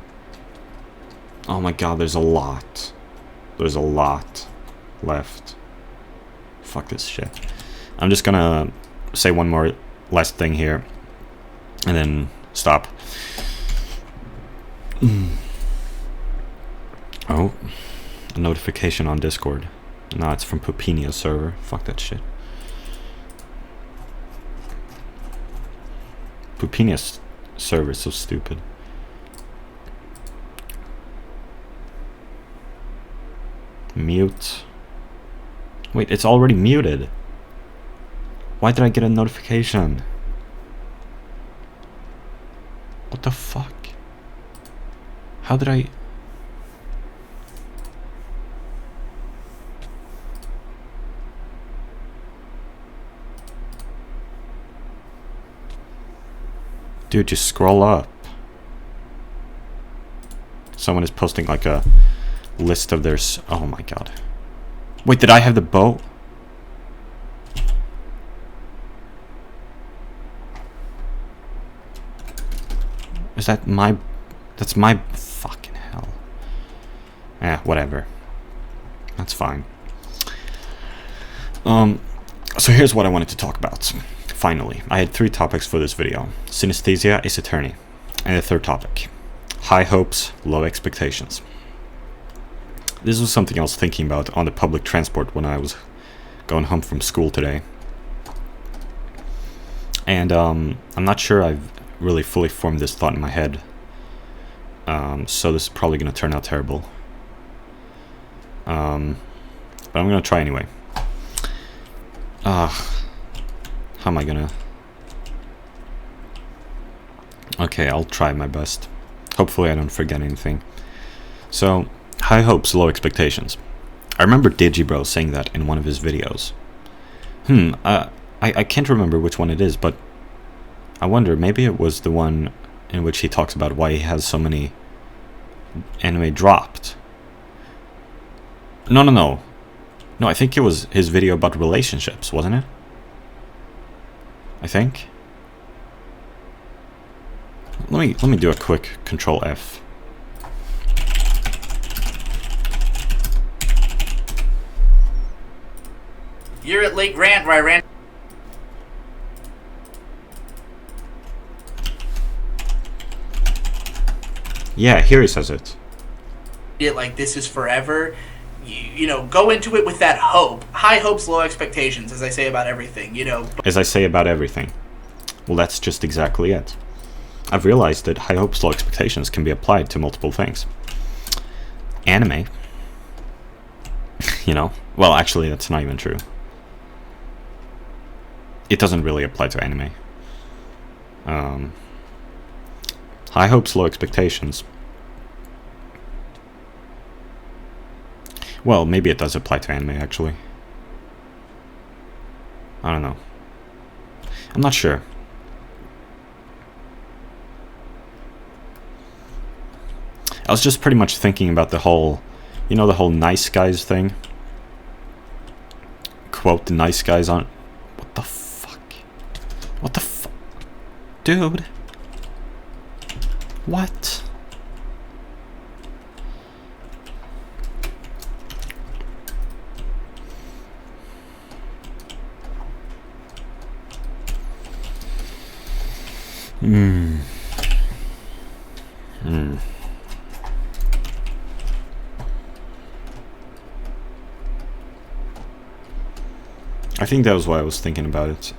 Oh my god, there's a lot. There's a lot left. Fuck this shit. I'm just gonna say one more last thing here and then stop. Oh, a notification on Discord. No, it's from Pupinia's server. Fuck that shit. Pupinia's server is so stupid. Mute. Wait, it's already muted. Why did I get a notification? What the fuck? How did I... Dude, just scroll up. Someone is posting like a list of their... Oh my god. Wait, did I have the boat? Is that my... That's my... Fucking hell. Whatever. That's fine. So here's what I wanted to talk about. Finally, I had 3 topics for this video. Synesthesia, Ace Attorney. And the third topic. High hopes, low expectations. This was something I was thinking about on the public transport when I was going home from school today. And I'm not sure I've really fully formed this thought in my head. So this is probably going to turn out terrible. But I'm going to try anyway. How am I gonna... Okay, I'll try my best. Hopefully I don't forget anything. So, high hopes, low expectations. I remember Digibro saying that in one of his videos. I can't remember which one it is, but I wonder, maybe it was the one in which he talks about why he has so many anime dropped. No, no, no. No, I think it was his video about relationships, wasn't it? I think. Let me do a quick Control F. You're at Lake Grant where I ran. Yeah, here he says it. It like this is forever. You know, go into it with that hope. High hopes, low expectations, as I say about everything, you know. As I say about everything. Well, that's just exactly it. I've realized that high hopes, low expectations can be applied to multiple things. Anime. You know? Well, actually, that's not even true. It doesn't really apply to anime. High hopes, low expectations. Well, maybe it does apply to anime, actually. I don't know. I'm not sure. I was just pretty much thinking about the whole, you know, the whole nice guys thing. Quote the nice guys on. What the fuck? What the fuck? Dude. What? I think that was why I was thinking about it.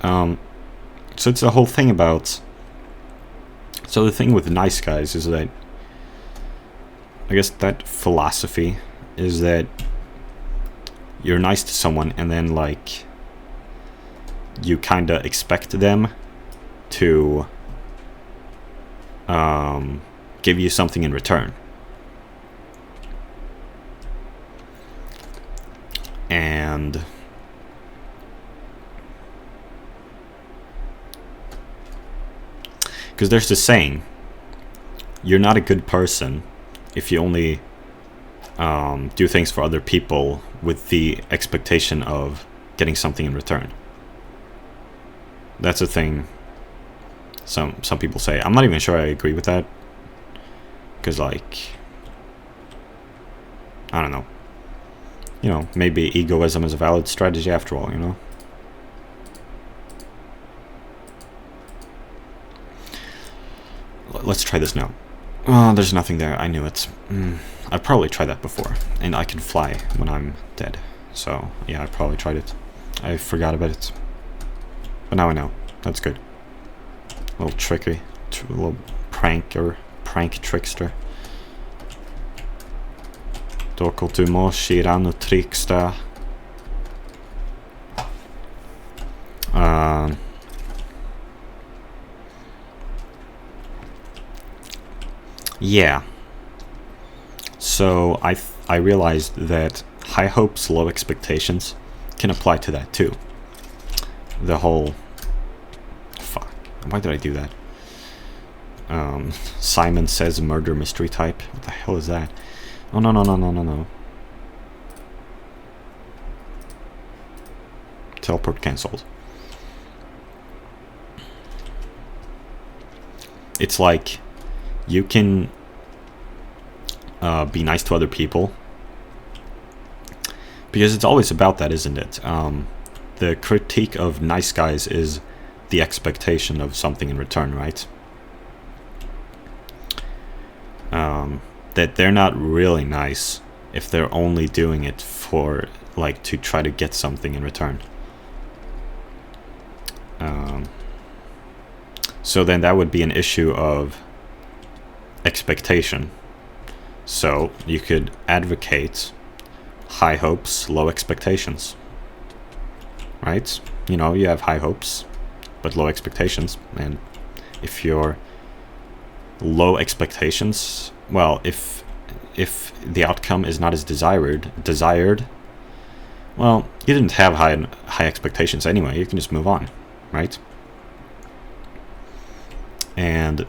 So it's the whole thing about... So the thing with nice guys is that... I guess that philosophy is that you're nice to someone and then, like, you kinda expect them to give you something in return. And because there's this saying, you're not a good person if you only do things for other people with the expectation of getting something in return. That's a thing some people say. I'm not even sure I agree with that, because, like, I don't know. You know, maybe egoism is a valid strategy after all, you know? Let's try this now. Oh, there's nothing there. I knew it. I've probably tried that before. And I can fly when I'm dead. So, yeah, I probably tried it. I forgot about it. But now I know. That's good. A little tricky. A little prank trickster. Doko mo shiranu trickster. Yeah. So I realized that high hopes, low expectations can apply to that too. The whole... Fuck. Why did I do that? Simon Says murder mystery type. What the hell is that? Oh, no. Teleport cancelled. It's like you can be nice to other people, because it's always about that, isn't it? The critique of nice guys is the expectation of something in return, right? That they're not really nice if they're only doing it for, like, to try to get something in return. So then that would be an issue of expectation. So you could advocate high hopes, low expectations. Right? You know, you have high hopes, but low expectations. And if you're low expectations, well, if the outcome is not as desired, well, you didn't have high expectations anyway. You can just move on, right? And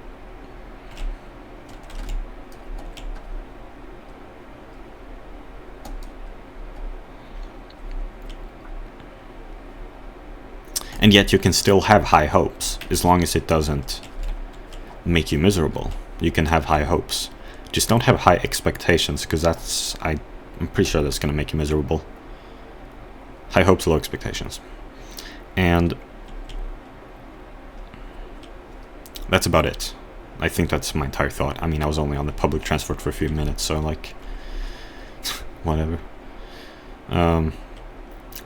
And yet you can still have high hopes, as long as it doesn't make you miserable. You can have high hopes. Just don't have high expectations, because I'm pretty sure that's going to make you miserable. High hopes, low expectations. And that's about it. I think that's my entire thought. I mean, I was only on the public transport for a few minutes, so like, whatever.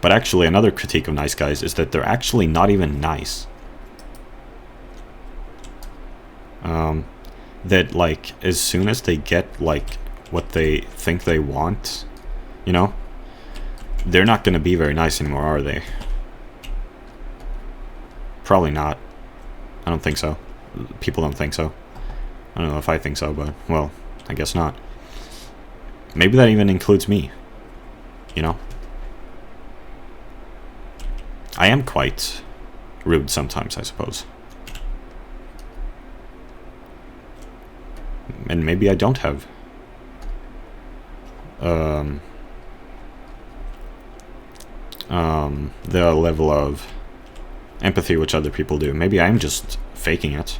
But actually, another critique of nice guys is that they're actually not even nice. That like, as soon as they get like what they think they want, you know, they're not gonna be very nice anymore, are they? Probably not. I don't think so. People don't think so. I don't know if I think so, but, well, I guess not. Maybe that even includes me. You know? I am quite rude sometimes, I suppose. And maybe I don't have the level of empathy which other people do. Maybe I'm just faking it.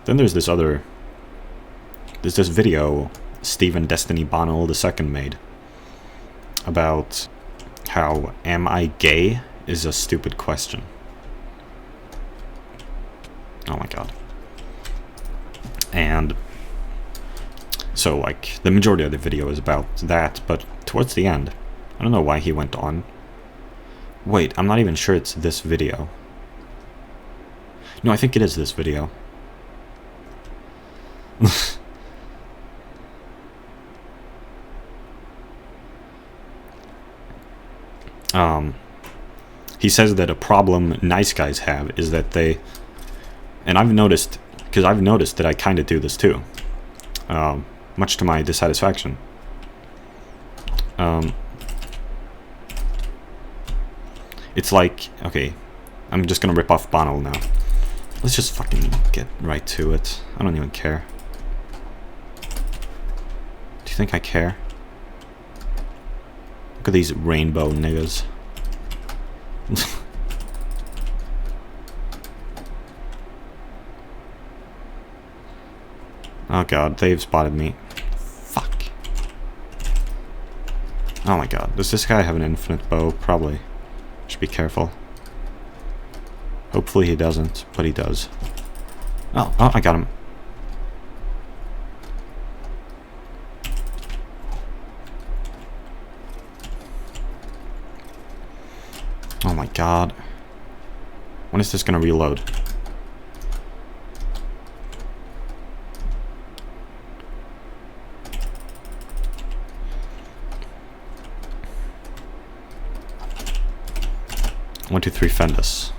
Then there's this video Stephen Destiny Bonnell II made about how am I gay is a stupid question. Oh my god. And so like the majority of the video is about that, but towards the end, I don't know why he went on. Wait, I'm not even sure it's this video. No, I think it is this video. He says that a problem nice guys have is that they, and I've noticed, because I've noticed that I kind of do this too, much to my dissatisfaction. It's like, okay, I'm just gonna rip off Bonnell now. Let's just fucking get right to it. I don't even care. Do you think I care? Look at these rainbow niggas. Oh god, they've spotted me. Fuck. Oh my god, does this guy have an infinite bow? Probably. Should be careful. Hopefully he doesn't, but he does. Oh, I got him. Oh my god. When is this gonna reload? One, two, three, fend us.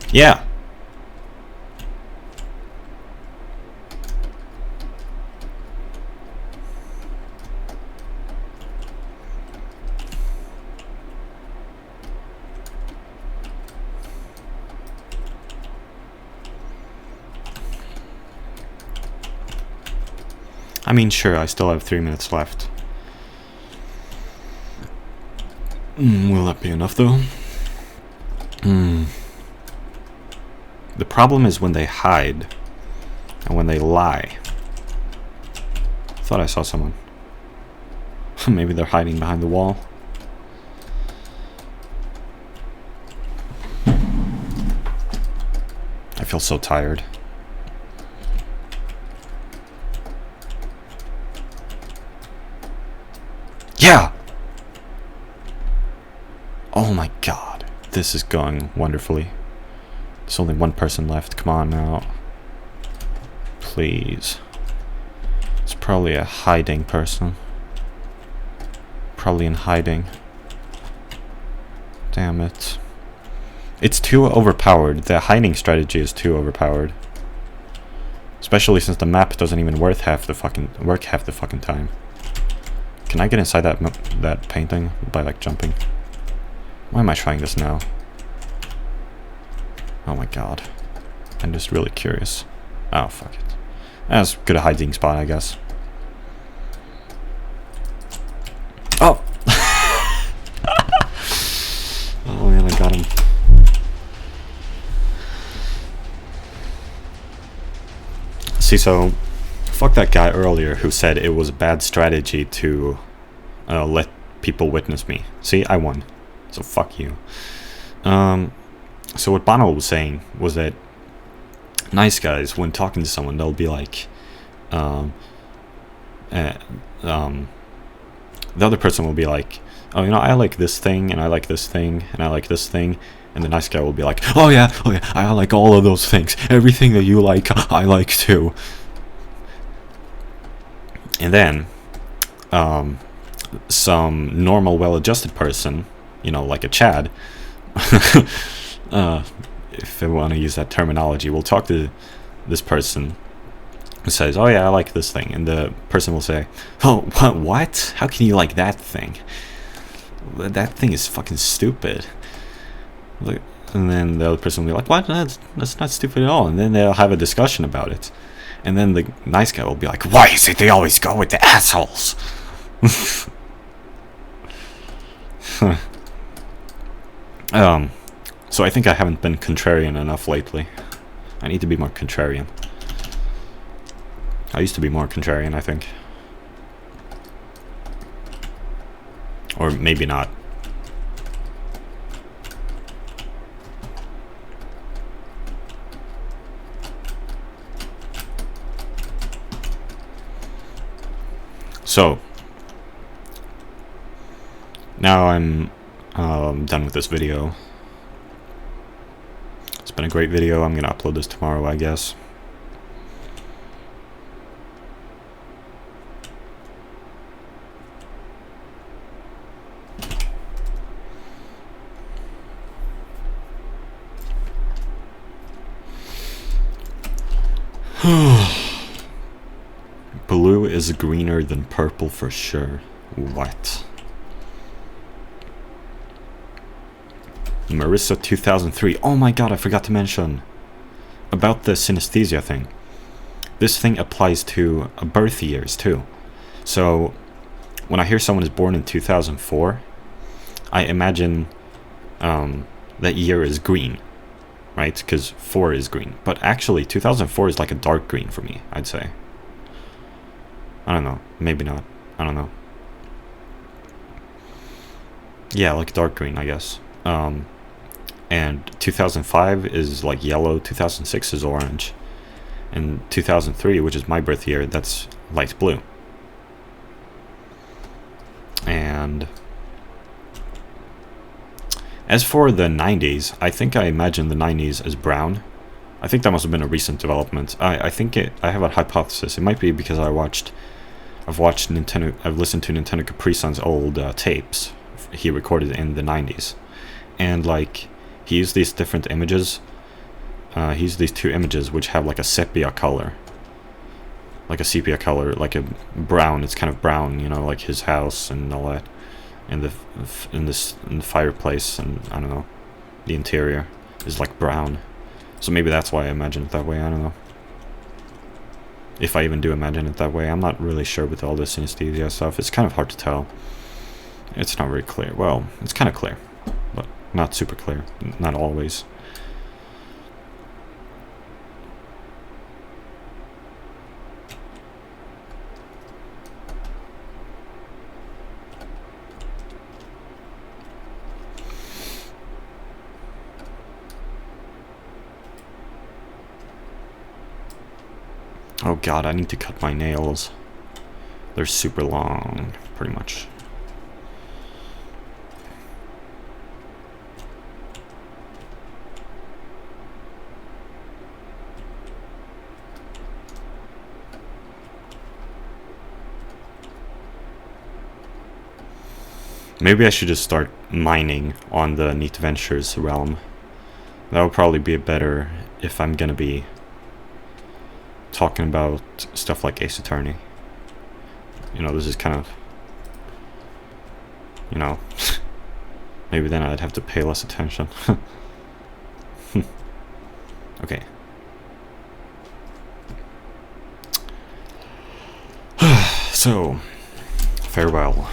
Yeah. I mean, sure, I still have 3 minutes left. Will that be enough, though? The problem is when they hide and when they lie. Thought I saw someone. Maybe they're hiding behind the wall. I feel so tired. Yeah! Oh my god. This is going wonderfully. There's only one person left. Come on now. Please. It's probably a hiding person. Probably in hiding. Damn it. It's too overpowered. The hiding strategy is too overpowered. Especially since the map doesn't even work half the fucking time. Can I get inside that painting by like jumping? Why am I trying this now? Oh my god. I'm just really curious. Oh, fuck it. That's good a hiding spot, I guess. Oh! Oh man, I got him. See, so fuck that guy earlier who said it was a bad strategy to let people witness me. See, I won. So fuck you. So what Bono was saying was that nice guys, when talking to someone, they'll be like, the other person will be like, oh, you know, I like this thing, and I like this thing, and I like this thing, and the nice guy will be like, oh yeah, I like all of those things. Everything that you like, I like too. And then, some normal, well-adjusted person, you know, like a Chad, if I want to use that terminology, will talk to this person who says, oh yeah, I like this thing, and the person will say, oh, what? How can you like that thing? That thing is fucking stupid. And then the other person will be like, what? That's not stupid at all. And then they'll have a discussion about it. And then the nice guy will be like, why is it they always go with the assholes? So I think I haven't been contrarian enough lately. I need to be more contrarian. I used to be more contrarian, I think. Or maybe not. So, now I'm done with this video. It's been a great video. I'm gonna upload this tomorrow, I guess. Blue is greener than purple for sure. What? Marissa 2003. Oh my god, I forgot to mention about the synesthesia thing. This thing applies to birth years too. So when I hear someone is born in 2004, I imagine that year is green, right? Because 4 is green. But actually 2004 is like a dark green for me, I'd say. I don't know. Maybe not. I don't know. Yeah, like dark green, I guess. And 2005 is like yellow, 2006 is orange, and 2003, which is my birth year, that's light blue. And as for the 90s, I think I imagine the 90s as brown. I think that must have been a recent development. I think I have a hypothesis. It might be because I've listened to Nintendo Capri Sun's old tapes he recorded in the 90s, and like he used these different images. He used these 2 images which have like a sepia color, like a brown. It's kind of brown, you know, like his house and all that, and in the fireplace, and I don't know, the interior is like brown. So maybe that's why I imagine it that way. I don't know. If I even do imagine it that way, I'm not really sure with all this synesthesia stuff. It's kind of hard to tell. It's not very clear. Well, it's kind of clear, but not super clear. Not always. Oh god, I need to cut my nails. They're super long, pretty much. Maybe I should just start mining on the Neat Ventures realm. That would probably be better if I'm gonna be talking about stuff like Ace Attorney. You know, this is kind of, you know, maybe then I'd have to pay less attention. Okay. So, farewell.